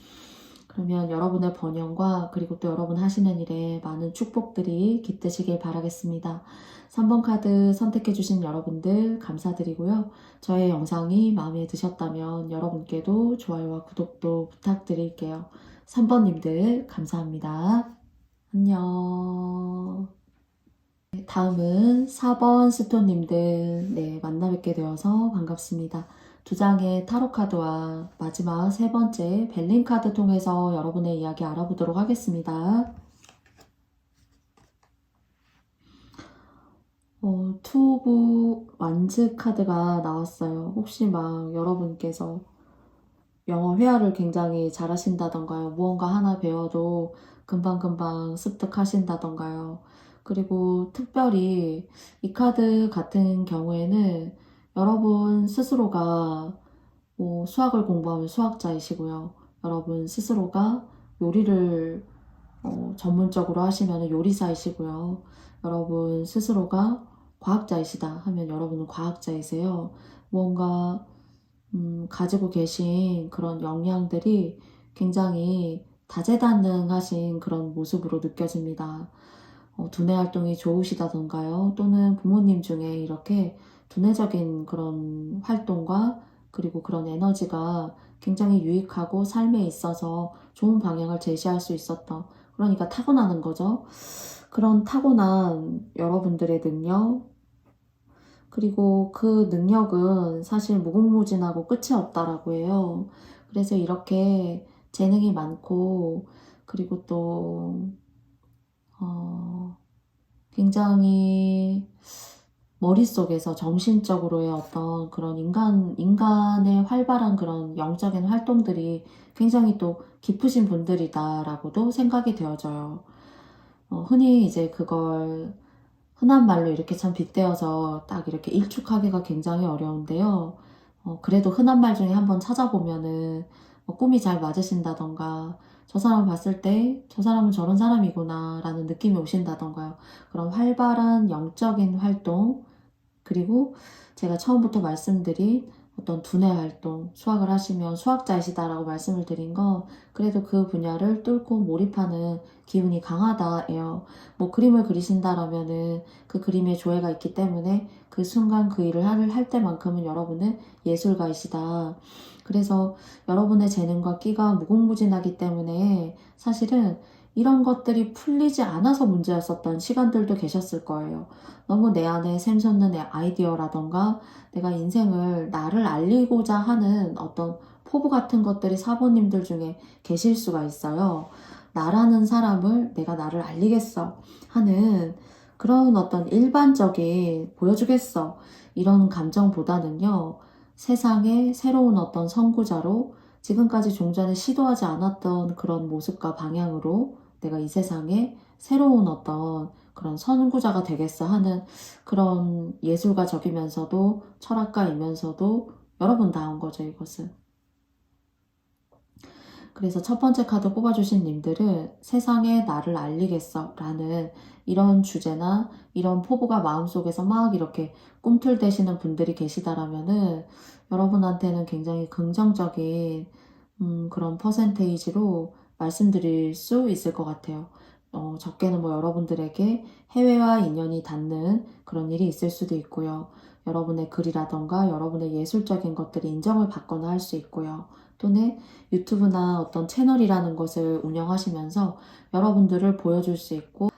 A: 그러면 여러분의 번영과 그리고 또 여러분 하시는 일에 많은 축복들이 깃드시길 바라겠습니다. 3번 카드 선택해주신 여러분들 감사드리고요. 저의 영상이 마음에 드셨다면 여러분께도 좋아요와 구독도 부탁드릴게요. 3번님들 감사합니다. 안녕. 다음은 4번 스톤님들 만나 뵙게 되어서 반갑습니다. 두 장의 타로 카드와 마지막 세 번째 벨린 카드 통해서 여러분의 이야기 알아보도록 하겠습니다. 투 오브 완즈 카드가 나왔어요. 혹시 막 여러분께서 영어 회화를 굉장히 잘하신다던가요. 무언가 하나 배워도 금방금방 습득하신다던가요. 그리고 특별히 이 카드 같은 경우에는 여러분 스스로가 수학을 공부하면 수학자이시고요. 여러분 스스로가 요리를 전문적으로 하시면 요리사이시고요. 여러분 스스로가 과학자이시다 하면 여러분은 과학자이세요. 뭔가 가지고 계신 그런 역량들이 굉장히 다재다능하신 그런 모습으로 느껴집니다. 두뇌 활동이 좋으시다던가요. 또는 부모님 중에 이렇게 두뇌적인 그런 활동과 그리고 그런 에너지가 굉장히 유익하고 삶에 있어서 좋은 방향을 제시할 수 있었던, 그러니까 타고나는 거죠. 그런 타고난 여러분들의 능력, 그리고 그 능력은 사실 무궁무진하고 끝이 없다라고 해요. 그래서 이렇게 재능이 많고, 그리고 또 굉장히 머릿속에서 정신적으로의 어떤 그런 인간의 활발한 그런 영적인 활동들이 굉장히 또 깊으신 분들이다라고도 생각이 되어져요. 흔히 이제 그걸 흔한 말로 이렇게 참 빗대어서 딱 이렇게 일축하기가 굉장히 어려운데요. 그래도 흔한 말 중에 한번 찾아보면은 꿈이 잘 맞으신다던가 저 사람 봤을 때 저 사람은 저런 사람이구나 라는 느낌이 오신다던가요. 그런 활발한 영적인 활동, 그리고 제가 처음부터 말씀드린 어떤 두뇌 활동, 수학을 하시면 수학자이시다라고 말씀을 드린 건 그래도 그 분야를 뚫고 몰입하는 기운이 강하다예요. 뭐 그림을 그리신다라면은 그 그림에 조예가 있기 때문에 그 순간 그 일을 할 때만큼은 여러분은 예술가이시다. 그래서 여러분의 재능과 끼가 무궁무진하기 때문에 사실은 이런 것들이 풀리지 않아서 문제였었던 시간들도 계셨을 거예요. 너무 내 안에 샘솟는 아이디어라던가 내가 인생을 나를 알리고자 하는 어떤 포부 같은 것들이 사모님들 중에 계실 수가 있어요. 나라는 사람을 내가 나를 알리겠어 하는 그런 어떤 일반적인 보여주겠어 이런 감정보다는요. 세상의 새로운 어떤 선구자로 지금까지 종전에 시도하지 않았던 그런 모습과 방향으로 내가 이 세상에 새로운 어떤 그런 선구자가 되겠어 하는 그런 예술가적이면서도 철학가이면서도 여러분다운 거죠, 이것은. 그래서 첫 번째 카드 뽑아주신 님들은 세상에 나를 알리겠어 라는 이런 주제나 이런 포부가 마음속에서 막 이렇게 꿈틀대시는 분들이 계시다라면은 여러분한테는 굉장히 긍정적인 그런 퍼센테이지로 말씀드릴 수 있을 것 같아요. 적게는 뭐 여러분들에게 해외와 인연이 닿는 그런 일이 있을 수도 있고요. 여러분의 글이라던가 여러분의 예술적인 것들이 인정을 받거나 할 수 있고요. 또는 유튜브나 어떤 채널이라는 것을 운영하시면서 여러분들을 보여줄 수 있고,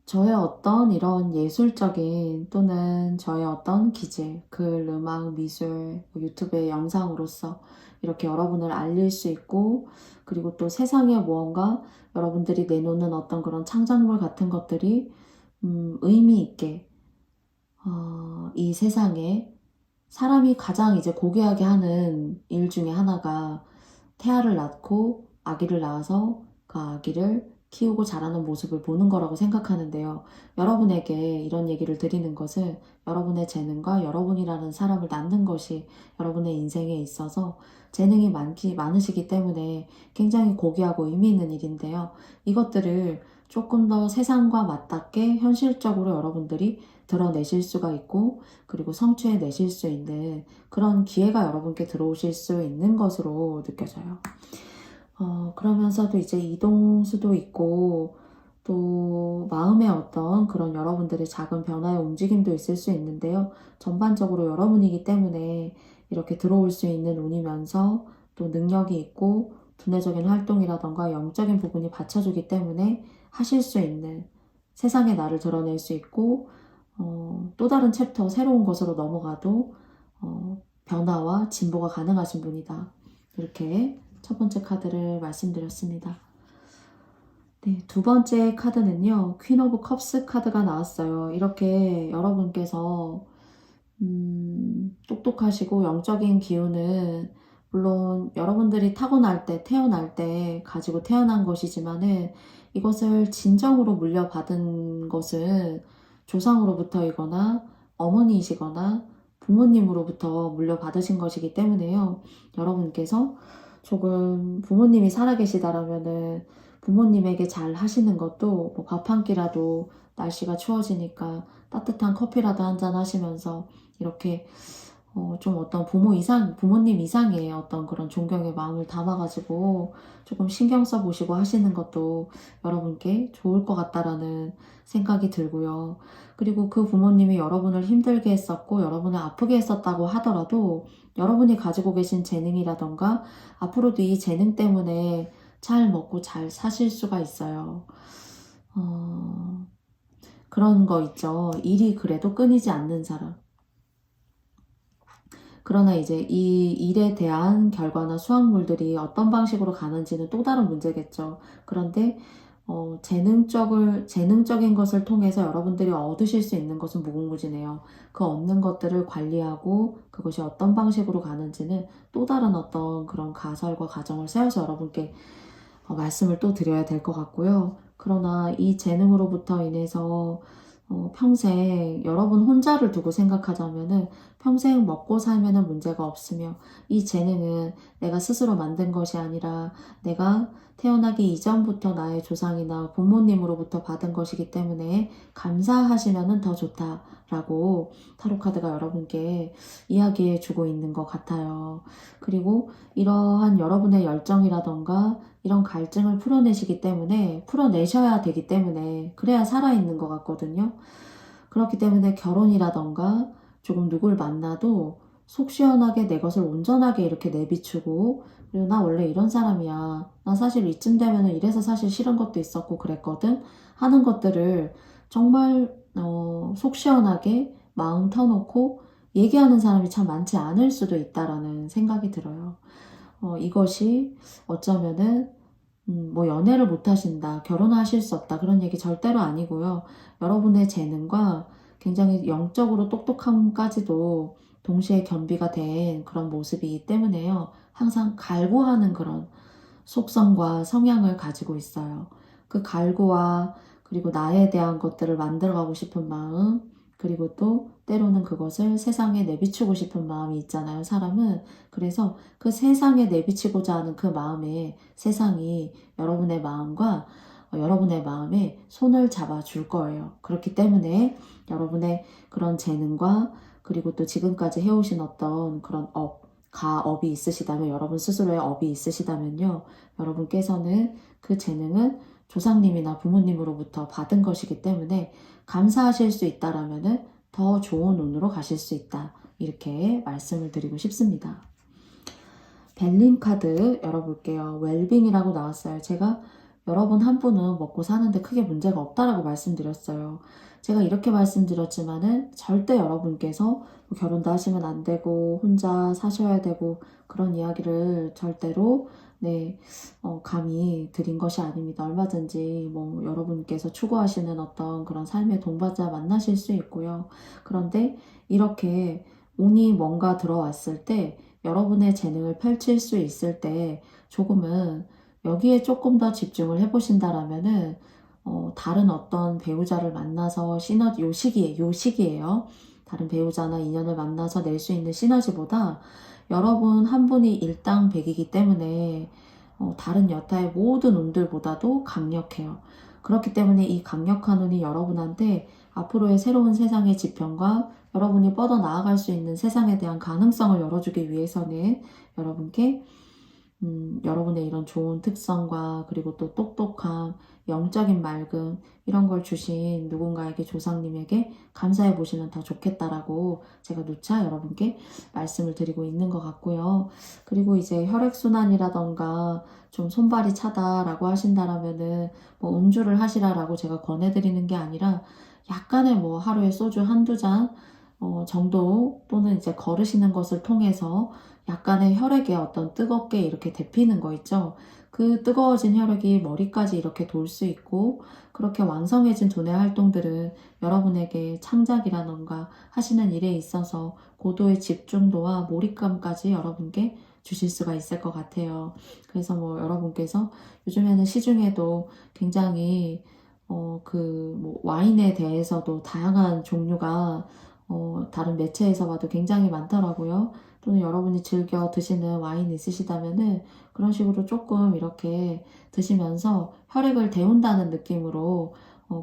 A: 저의 어떤 이런 예술적인 또는 저의 어떤 기질, 글, 음악, 미술, 유튜브의 영상으로서 이렇게 여러분을 알릴 수 있고, 그리고 또 세상에 무언가 여러분들이 내놓는 어떤 그런 창작물 같은 것들이 의미 있게 이 세상에 사람이 가장 이제 고귀하게 하는 일 중에 하나가 태아를 낳고 아기를 낳아서 그 아기를 키우고 자라는 모습을 보는 거라고 생각하는데요. 여러분에게 이런 얘기를 드리는 것은 여러분의 재능과 여러분이라는 사람을 낳는 것이 여러분의 인생에 있어서 재능이 많으시기 때문에 굉장히 고귀하고 의미 있는 일인데요. 이것들을 조금 더 세상과 맞닿게 현실적으로 여러분들이 드러내실 수가 있고, 그리고 성취해내실 수 있는 그런 기회가 여러분께 들어오실 수 있는 것으로 느껴져요. 그러면서도 이제 이동수도 있고, 또 마음의 어떤 그런 여러분들의 작은 변화의 움직임도 있을 수 있는데요. 전반적으로 여러분이기 때문에 이렇게 들어올 수 있는 운이면서 또 능력이 있고 두뇌적인 활동이라던가 영적인 부분이 받쳐주기 때문에 하실 수 있는, 세상의 나를 드러낼 수 있고, 또 다른 챕터 새로운 것으로 넘어가도 변화와 진보가 가능하신 분이다. 이렇게 첫 번째 카드를 말씀드렸습니다. 네, 두 번째 카드는요, 퀸 오브 컵스 카드가 나왔어요. 이렇게 여러분께서 똑똑하시고 영적인 기운은 물론 여러분들이 타고날 때, 태어날 때 가지고 태어난 것이지만은, 이것을 진정으로 물려받은 것은 조상으로부터이거나 어머니이시거나 부모님으로부터 물려받으신 것이기 때문에요. 여러분께서 조금 부모님이 살아계시다라면은 부모님에게 잘 하시는 것도, 뭐 밥 한 끼라도, 날씨가 추워지니까 따뜻한 커피라도 한잔 하시면서 이렇게 좀 어떤 부모님 이상의 어떤 그런 존경의 마음을 담아가지고 조금 신경 써보시고 하시는 것도 여러분께 좋을 것 같다라는 생각이 들고요. 그리고 그 부모님이 여러분을 힘들게 했었고 여러분을 아프게 했었다고 하더라도 여러분이 가지고 계신 재능이라던가 앞으로도 이 재능 때문에 잘 먹고 잘 사실 수가 있어요. 그런 거 있죠. 일이 그래도 끊이지 않는 사람. 그러나 이제 이 일에 대한 결과나 수확물들이 어떤 방식으로 가는지는 또 다른 문제겠죠. 그런데 재능적인 것을 통해서 여러분들이 얻으실 수 있는 것은 무궁무진해요. 그 얻는 것들을 관리하고 그것이 어떤 방식으로 가는지는 또 다른 어떤 그런 가설과 가정을 세워서 여러분께 말씀을 또 드려야 될 것 같고요. 그러나 이 재능으로부터 인해서 평생 여러분 혼자를 두고 생각하자면은 평생 먹고 살면은 문제가 없으며, 이 재능은 내가 스스로 만든 것이 아니라 내가 태어나기 이전부터 나의 조상이나 부모님으로부터 받은 것이기 때문에 감사하시면은 더 좋다라고 타로카드가 여러분께 이야기해 주고 있는 것 같아요. 그리고 이러한 여러분의 열정이라던가 이런 갈증을 풀어내셔야 되기 때문에, 그래야 살아있는 것 같거든요. 그렇기 때문에 결혼이라던가 조금 누굴 만나도 속 시원하게 내 것을 온전하게 이렇게 내비추고, 그리고 나 원래 이런 사람이야, 나 사실 이쯤 되면 이래서 사실 싫은 것도 있었고 그랬거든 하는 것들을 정말 속 시원하게 마음 터놓고 얘기하는 사람이 참 많지 않을 수도 있다라는 생각이 들어요. 이것이 어쩌면은 뭐 연애를 못 하신다, 결혼하실 수 없다, 그런 얘기 절대로 아니고요. 여러분의 재능과 굉장히 영적으로 똑똑함까지도 동시에 겸비가 된 그런 모습이기 때문에요. 항상 갈구하는 그런 속성과 성향을 가지고 있어요. 그 갈구와, 그리고 나에 대한 것들을 만들어가고 싶은 마음, 그리고 또 때로는 그것을 세상에 내비추고 싶은 마음이 있잖아요, 사람은. 그래서 그 세상에 내비치고자 하는 그 마음에 세상이 여러분의 마음과 여러분의 마음에 손을 잡아줄 거예요. 그렇기 때문에 여러분의 그런 재능과, 그리고 또 지금까지 해오신 어떤 그런 가업이 있으시다면, 여러분 스스로의 업이 있으시다면요, 여러분께서는 그 재능은 조상님이나 부모님으로부터 받은 것이기 때문에 감사하실 수 있다라면은 더 좋은 운으로 가실 수 있다, 이렇게 말씀을 드리고 싶습니다. 벨린 카드 열어볼게요. 웰빙이라고 나왔어요. 제가 여러분 한 분은 먹고 사는데 크게 문제가 없다라고 말씀드렸어요. 제가 이렇게 말씀드렸지만은 절대 여러분께서 뭐 결혼도 하시면 안 되고 혼자 사셔야 되고 그런 이야기를 절대로 감히 드린 것이 아닙니다. 얼마든지 뭐 여러분께서 추구하시는 어떤 그런 삶의 동반자 만나실 수 있고요. 그런데 이렇게 운이 뭔가 들어왔을 때, 여러분의 재능을 펼칠 수 있을 때 조금은 여기에 조금 더 집중을 해보신다라면은 다른 어떤 배우자를 만나서 시너지, 요 시기에요. 다른 배우자나 인연을 만나서 낼 수 있는 시너지보다 여러분 한 분이 일당백이기 때문에 다른 여타의 모든 운들보다도 강력해요. 그렇기 때문에 이 강력한 운이 여러분한테 앞으로의 새로운 세상의 지평과 여러분이 뻗어 나아갈 수 있는 세상에 대한 가능성을 열어주기 위해서는 여러분께 여러분의 이런 좋은 특성과 그리고 또 똑똑함, 영적인 맑음 이런 걸 주신 누군가에게 조상님에게 감사해 보시면 더 좋겠다라고 제가 누차 여러분께 말씀을 드리고 있는 것 같고요. 그리고 이제 혈액순환이라던가 좀 손발이 차다라고 하신다라면은 뭐 음주를 하시라라고 제가 권해드리는 게 아니라 약간의 뭐 하루에 소주 한두 잔 정도 또는 이제 걸으시는 것을 통해서 약간의 혈액에 어떤 뜨겁게 이렇게 데피는 거 있죠. 그 뜨거워진 혈액이 머리까지 이렇게 돌 수 있고 그렇게 왕성해진 두뇌 활동들은 여러분에게 창작이라던가 하시는 일에 있어서 고도의 집중도와 몰입감까지 여러분께 주실 수가 있을 것 같아요. 그래서 뭐 여러분께서 요즘에는 시중에도 굉장히 뭐 와인에 대해서도 다양한 종류가 다른 매체에서 봐도 굉장히 많더라고요. 또는 여러분이 즐겨 드시는 와인 있으시다면은 그런 식으로 조금 이렇게 드시면서 혈액을 데운다는 느낌으로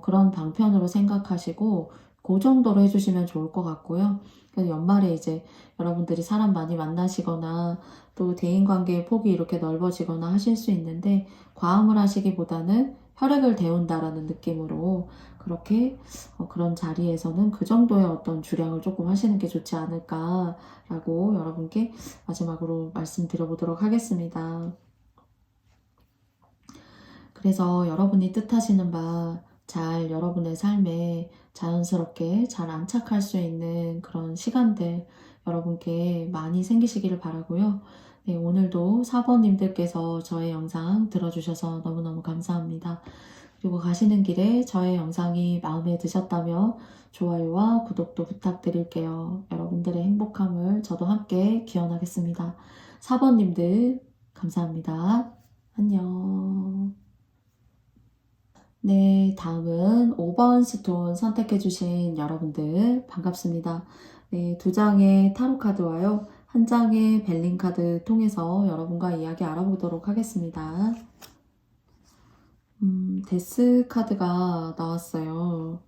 A: 그런 방편으로 생각하시고 그 정도로 해주시면 좋을 것 같고요. 그래서 연말에 이제 여러분들이 사람 많이 만나시거나 또 대인관계의 폭이 이렇게 넓어지거나 하실 수 있는데 과음을 하시기보다는 혈액을 데운다라는 느낌으로 그렇게 그런 자리에서는 그 정도의 어떤 주량을 조금 하시는 게 좋지 않을까라고 여러분께 마지막으로 말씀드려보도록 하겠습니다. 그래서 여러분이 뜻하시는 바 잘 여러분의 삶에 자연스럽게 잘 안착할 수 있는 그런 시간들 여러분께 많이 생기시기를 바라고요. 네, 오늘도 사번님들께서 저의 영상 들어주셔서 너무너무 감사합니다. 그리고 가시는 길에 저의 영상이 마음에 드셨다면 좋아요와 구독도 부탁드릴게요. 여러분들의 행복함을 저도 함께 기원하겠습니다. 4번님들 감사합니다. 안녕. 네, 다음은 5번 스톤 선택해주신 여러분들 반갑습니다. 네, 2장의 타로카드와요. 1장의 벨링카드 통해서 여러분과 이야기 알아보도록 하겠습니다. 데스 카드가 나왔어요.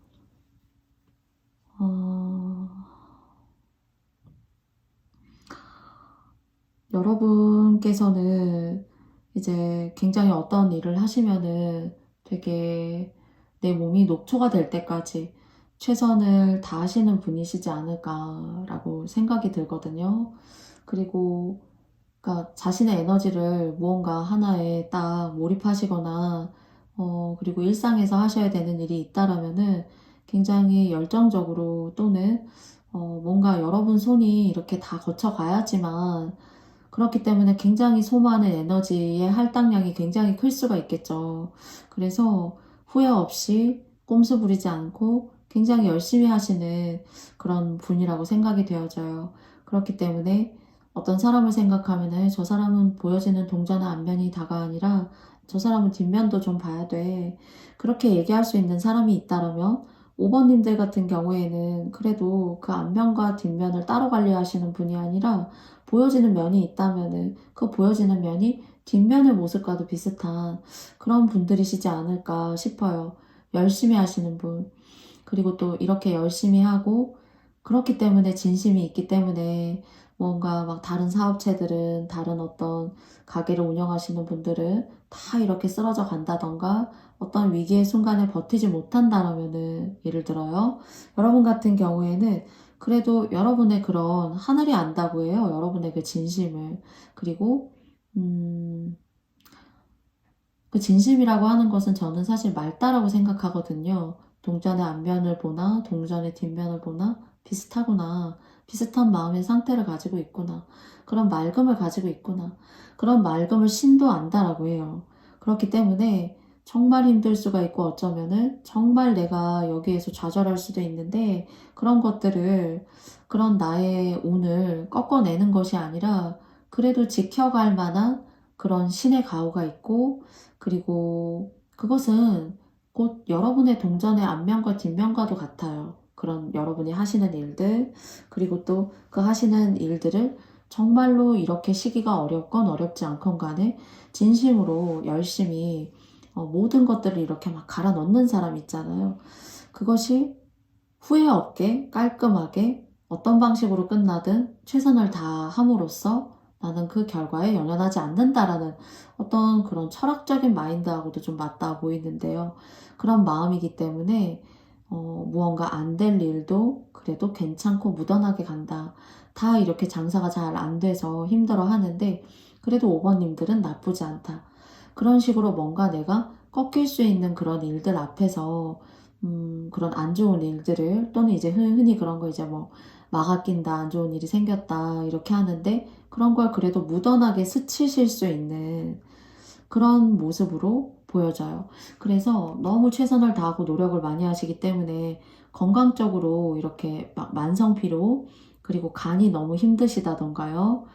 A: 여러분께서는 이제 굉장히 어떤 일을 하시면은 되게 내 몸이 녹초가 될 때까지 최선을 다하시는 분이시지 않을까라고 생각이 들거든요. 그리고 그러니까 자신의 에너지를 무언가 하나에 딱 몰입하시거나 그리고 일상에서 하셔야 되는 일이 있다라면은 굉장히 열정적으로 또는 뭔가 여러분 손이 이렇게 다 거쳐가야지만 그렇기 때문에 굉장히 소모하는 에너지의 할당량이 굉장히 클 수가 있겠죠. 그래서 후회 없이 꼼수 부리지 않고 굉장히 열심히 하시는 그런 분이라고 생각이 되어져요. 그렇기 때문에 어떤 사람을 생각하면은 저 사람은 보여지는 동전의 앞면이 다가 아니라 저 사람은 뒷면도 좀 봐야 돼. 그렇게 얘기할 수 있는 사람이 있다라면 5번님들 같은 경우에는 그래도 그 앞면과 뒷면을 따로 관리하시는 분이 아니라 보여지는 면이 있다면은 그 보여지는 면이 뒷면의 모습과도 비슷한 그런 분들이시지 않을까 싶어요. 열심히 하시는 분. 그리고 또 이렇게 열심히 하고 그렇기 때문에 진심이 있기 때문에 뭔가 막 다른 사업체들은 다른 어떤 가게를 운영하시는 분들은 다 이렇게 쓰러져 간다던가 어떤 위기의 순간에 버티지 못한다라면은 예를 들어요. 여러분 같은 경우에는 그래도 여러분의 그런 하늘이 안다고 해요. 여러분의 그 진심을. 그리고 그 진심이라고 하는 것은 저는 사실 맑다라고 생각하거든요. 동전의 앞면을 보나 동전의 뒷면을 보나 비슷하구나. 비슷한 마음의 상태를 가지고 있구나. 그런 맑음을 가지고 있구나. 그런 맑음을 신도 안다라고 해요. 그렇기 때문에 정말 힘들 수가 있고 어쩌면은 정말 내가 여기에서 좌절할 수도 있는데 그런 것들을 그런 나의 운을 꺾어내는 것이 아니라 그래도 지켜갈 만한 그런 신의 가호가 있고, 그리고 그것은 곧 여러분의 동전의 앞면과 뒷면과도 같아요. 그런 여러분이 하시는 일들, 그리고 또 그 하시는 일들을 정말로 이렇게 시기가 어렵건 어렵지 않건 간에 진심으로 열심히 모든 것들을 이렇게 막 갈아 넣는 사람 있잖아요. 그것이 후회 없게 깔끔하게 어떤 방식으로 끝나든 최선을 다함으로써 나는 그 결과에 연연하지 않는다라는 어떤 그런 철학적인 마인드하고도 좀 맞닿아 보이는데요. 그런 마음이기 때문에 무언가 안 될 일도 그래도 괜찮고 무던하게 간다. 다 이렇게 장사가 잘 안 돼서 힘들어 하는데 그래도 5번님들은 나쁘지 않다. 그런 식으로 뭔가 내가 꺾일 수 있는 그런 일들 앞에서 그런 안 좋은 일들을 또는 이제 흔히 그런 거 이제 뭐 막아 낀다, 안 좋은 일이 생겼다 이렇게 하는데 그런 걸 그래도 무던하게 스치실 수 있는 그런 모습으로 보여져요. 그래서 너무 최선을 다하고 노력을 많이 하시기 때문에 건강적으로 이렇게 막 만성피로 그리고 간이 너무 힘드시다던가요.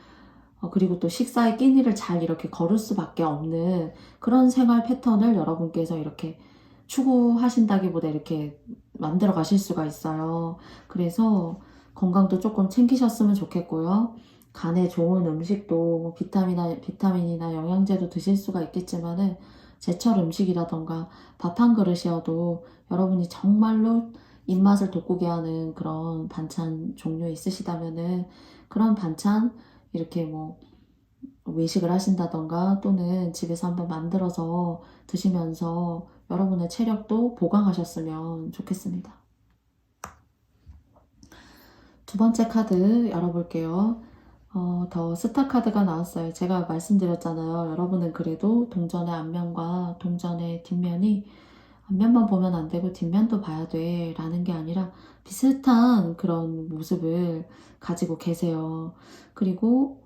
A: 그리고 또 식사의 끼니를 잘 이렇게 거를 수밖에 없는 그런 생활 패턴을 여러분께서 이렇게 추구하신다기보다 이렇게 만들어 가실 수가 있어요. 그래서 건강도 조금 챙기셨으면 좋겠고요. 간에 좋은 음식도 뭐 비타민이나 영양제도 드실 수가 있겠지만은 제철 음식이라던가 밥 한 그릇이어도 여러분이 정말로 입맛을 돋구게 하는 그런 반찬 종류 있으시다면은 그런 반찬 이렇게 뭐 외식을 하신다던가 또는 집에서 한번 만들어서 드시면서 여러분의 체력도 보강하셨으면 좋겠습니다. 두 번째 카드 열어볼게요. 더 스타 카드가 나왔어요. 제가 말씀드렸잖아요. 여러분은 그래도 동전의 앞면과 동전의 뒷면이 앞면만 보면 안 되고 뒷면도 봐야 돼 라는 게 아니라 비슷한 그런 모습을 가지고 계세요. 그리고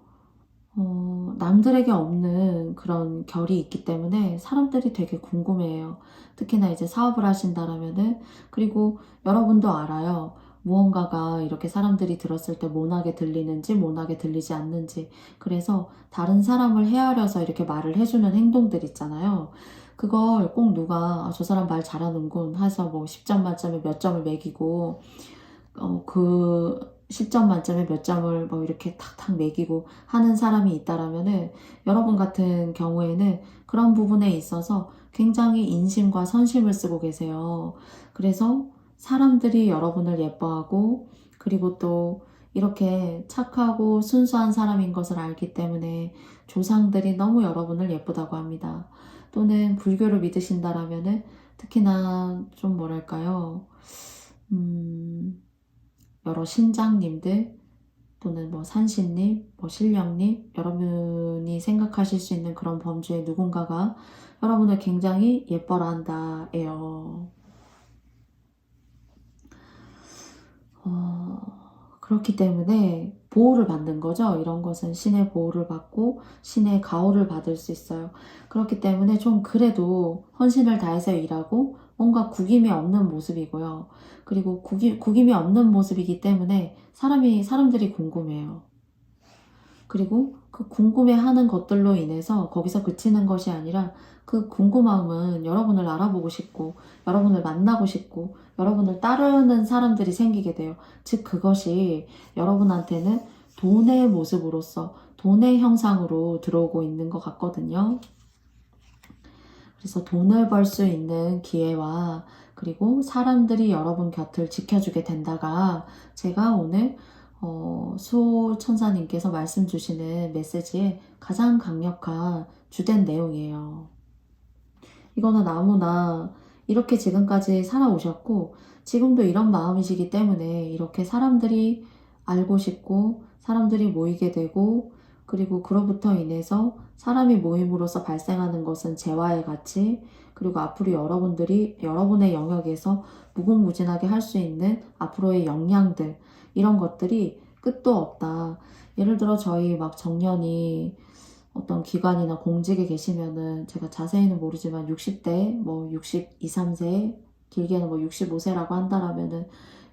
A: 남들에게 없는 그런 결이 있기 때문에 사람들이 되게 궁금해해요. 특히나 이제 사업을 하신다라면은, 그리고 여러분도 알아요. 무언가가 이렇게 사람들이 들었을 때 모나게 들리는지 모나게 들리지 않는지. 그래서 다른 사람을 헤아려서 이렇게 말을 해주는 행동들 있잖아요. 그걸 꼭 누가 저 사람 말 잘하는군 해서 뭐 10점 만점에 몇 점을 매기고 그 10점 만점에 몇 점을 뭐 이렇게 탁탁 매기고 하는 사람이 있다라면은 여러분 같은 경우에는 그런 부분에 있어서 굉장히 인심과 선심을 쓰고 계세요. 그래서 사람들이 여러분을 예뻐하고 그리고 또 이렇게 착하고 순수한 사람인 것을 알기 때문에 조상들이 너무 여러분을 예쁘다고 합니다. 또는 불교를 믿으신다라면은 특히나 좀 뭐랄까요? 여러 신장님들 또는 뭐 산신님, 뭐 신령님, 여러분이 생각하실 수 있는 그런 범주의 누군가가 여러분을 굉장히 예뻐라 한다예요. 그렇기 때문에 보호를 받는 거죠. 이런 것은 신의 보호를 받고 신의 가호를 받을 수 있어요. 그렇기 때문에 좀 그래도 헌신을 다해서 일하고 뭔가 구김이 없는 모습이고요. 그리고 구김이 없는 모습이기 때문에 사람들이 궁금해요. 그리고 그 궁금해하는 것들로 인해서 거기서 그치는 것이 아니라 그 궁금함은 여러분을 알아보고 싶고 여러분을 만나고 싶고 여러분을 따르는 사람들이 생기게 돼요. 즉 그것이 여러분한테는 돈의 모습으로서 돈의 형상으로 들어오고 있는 것 같거든요. 그래서 돈을 벌 수 있는 기회와 그리고 사람들이 여러분 곁을 지켜주게 된다가 제가 오늘 수호 천사님께서 말씀 주시는 메시지의 가장 강력한 주된 내용이에요. 이거는 아무나 이렇게 지금까지 살아오셨고 지금도 이런 마음이시기 때문에 이렇게 사람들이 알고 싶고 사람들이 모이게 되고 그리고 그로부터 인해서 사람이 모임으로써 발생하는 것은 재화의 가치 그리고 앞으로 여러분들이 여러분의 영역에서 무궁무진하게 할 수 있는 앞으로의 역량들 이런 것들이 끝도 없다. 예를 들어 저희 막 정년이 어떤 기관이나 공직에 계시면은 제가 자세히는 모르지만 60대, 뭐 62, 3세, 길게는 뭐 65세라고 한다라면은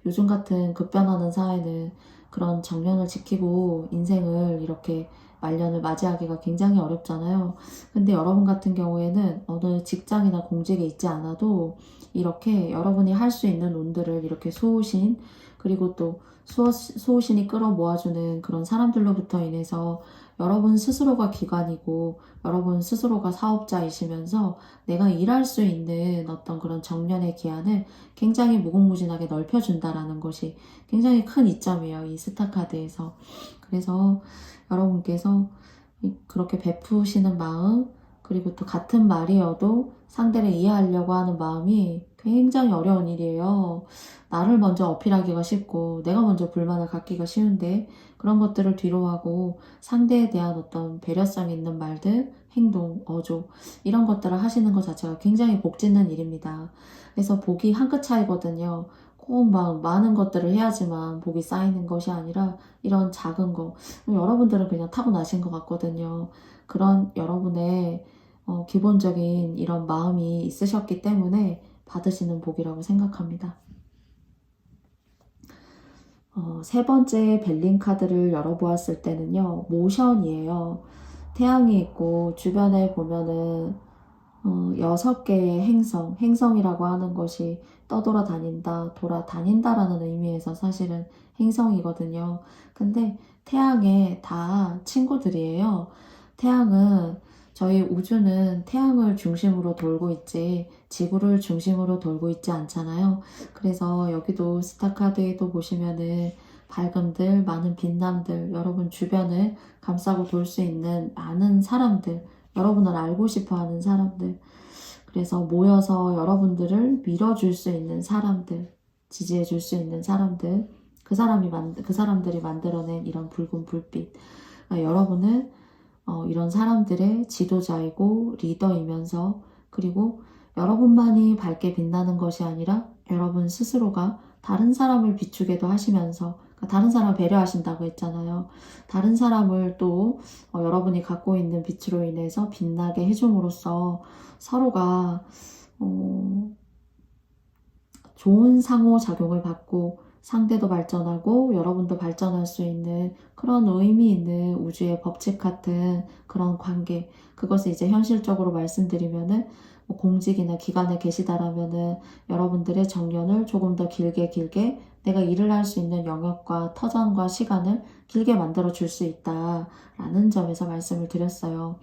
A: 요즘 같은 급변하는 사회는 그런 정년을 지키고 인생을 이렇게 말년을 맞이하기가 굉장히 어렵잖아요. 근데 여러분 같은 경우에는 어느 직장이나 공직에 있지 않아도 이렇게 여러분이 할 수 있는 운들을 이렇게 수호신, 그리고 또 수호신이 끌어모아주는 그런 사람들로부터 인해서 여러분 스스로가 기관이고 여러분 스스로가 사업자이시면서 내가 일할 수 있는 어떤 그런 정년의 기한을 굉장히 무궁무진하게 넓혀준다라는 것이 굉장히 큰 이점이에요. 이 스타카드에서. 그래서 여러분께서 그렇게 베푸시는 마음, 그리고 또 같은 말이어도 상대를 이해하려고 하는 마음이 굉장히 어려운 일이에요. 나를 먼저 어필하기가 쉽고 내가 먼저 불만을 갖기가 쉬운데 그런 것들을 뒤로하고 상대에 대한 어떤 배려성 있는 말들, 행동, 어조 이런 것들을 하시는 것 자체가 굉장히 복 짓는 일입니다. 그래서 복이 한 끗 차이거든요. 꼭 막 많은 것들을 해야지만 복이 쌓이는 것이 아니라 이런 작은 거, 여러분들은 그냥 타고나신 것 같거든요. 그런 여러분의 기본적인 이런 마음이 있으셨기 때문에 받으시는 복이라고 생각합니다. 세 번째 벨링 카드를 열어보았을 때는요, 모션이에요. 태양이 있고 주변에 보면은 6개의 행성이라고 하는 것이 떠돌아다닌다, 돌아다닌다라는 의미에서 사실은 행성이거든요. 근데 태양에 다 친구들이에요. 저희 우주는 태양을 중심으로 돌고 있지, 지구를 중심으로 돌고 있지 않잖아요. 그래서 여기도 스타카드에도 보시면은 밝음들, 많은 빛남들, 여러분 주변을 감싸고 돌 수 있는 많은 사람들, 여러분을 알고 싶어 하는 사람들, 그래서 모여서 여러분들을 밀어줄 수 있는 사람들, 지지해줄 수 있는 사람들, 그 사람들이 만들어낸 이런 붉은 불빛. 여러분은 이런 사람들의 지도자이고 리더이면서, 그리고 여러분만이 밝게 빛나는 것이 아니라 여러분 스스로가 다른 사람을 비추게도 하시면서, 다른 사람을 배려하신다고 했잖아요. 다른 사람을 또 여러분이 갖고 있는 빛으로 인해서 빛나게 해줌으로써 서로가 좋은 상호작용을 받고 상대도 발전하고 여러분도 발전할 수 있는 그런 의미 있는 우주의 법칙 같은 그런 관계, 그것을 이제 현실적으로 말씀드리면은 공직이나 기관에 계시다라면은 여러분들의 정년을 조금 더 길게 내가 일을 할 수 있는 영역과 터전과 시간을 길게 만들어 줄 수 있다라는 점에서 말씀을 드렸어요.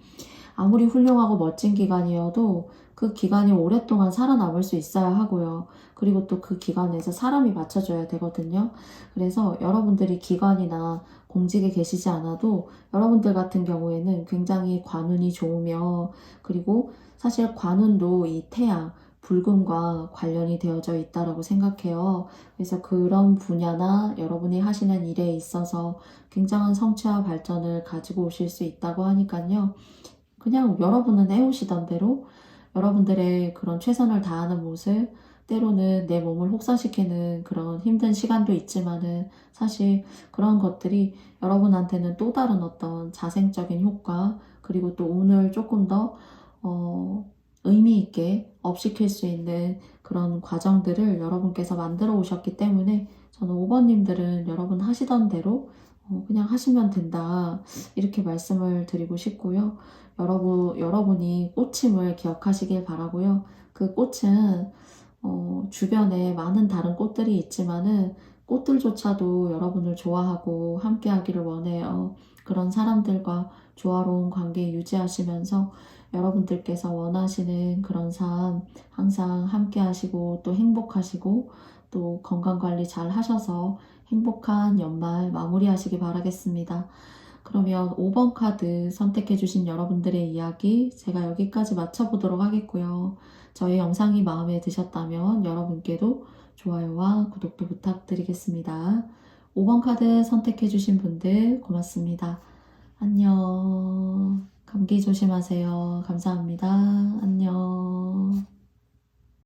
A: 아무리 훌륭하고 멋진 기관이어도 그 기간이 오랫동안 살아남을 수 있어야 하고요. 그리고 또 그 기간에서 사람이 받쳐줘야 되거든요. 그래서 여러분들이 기관이나 공직에 계시지 않아도 여러분들 같은 경우에는 굉장히 관운이 좋으며, 그리고 사실 관운도 이 태양, 붉음과 관련이 되어져 있다라고 생각해요. 그래서 그런 분야나 여러분이 하시는 일에 있어서 굉장한 성취와 발전을 가지고 오실 수 있다고 하니까요. 그냥 여러분은 해오시던 대로 여러분들의 그런 최선을 다하는 모습, 때로는 내 몸을 혹사시키는 그런 힘든 시간도 있지만은 사실 그런 것들이 여러분한테는 또 다른 어떤 자생적인 효과, 그리고 또 오늘 조금 더 의미 있게 업시킬 수 있는 그런 과정들을 여러분께서 만들어 오셨기 때문에 저는 5번님들은 여러분 하시던 대로 그냥 하시면 된다, 이렇게 말씀을 드리고 싶고요. 여러분이 꽃임을 기억하시길 바라고요. 그 꽃은 주변에 많은 다른 꽃들이 있지만은 꽃들조차도 여러분을 좋아하고 함께 하기를 원해요. 그런 사람들과 조화로운 관계 유지하시면서 여러분들께서 원하시는 그런 삶 항상 함께 하시고 또 행복하시고 또 건강관리 잘 하셔서 행복한 연말 마무리하시기 바라겠습니다. 그러면 5번 카드 선택해주신 여러분들의 이야기 제가 여기까지 마쳐보도록 하겠고요. 저희 영상이 마음에 드셨다면 여러분께도 좋아요와 구독도 부탁드리겠습니다. 5번 카드 선택해주신 분들 고맙습니다. 안녕. 감기 조심하세요. 감사합니다.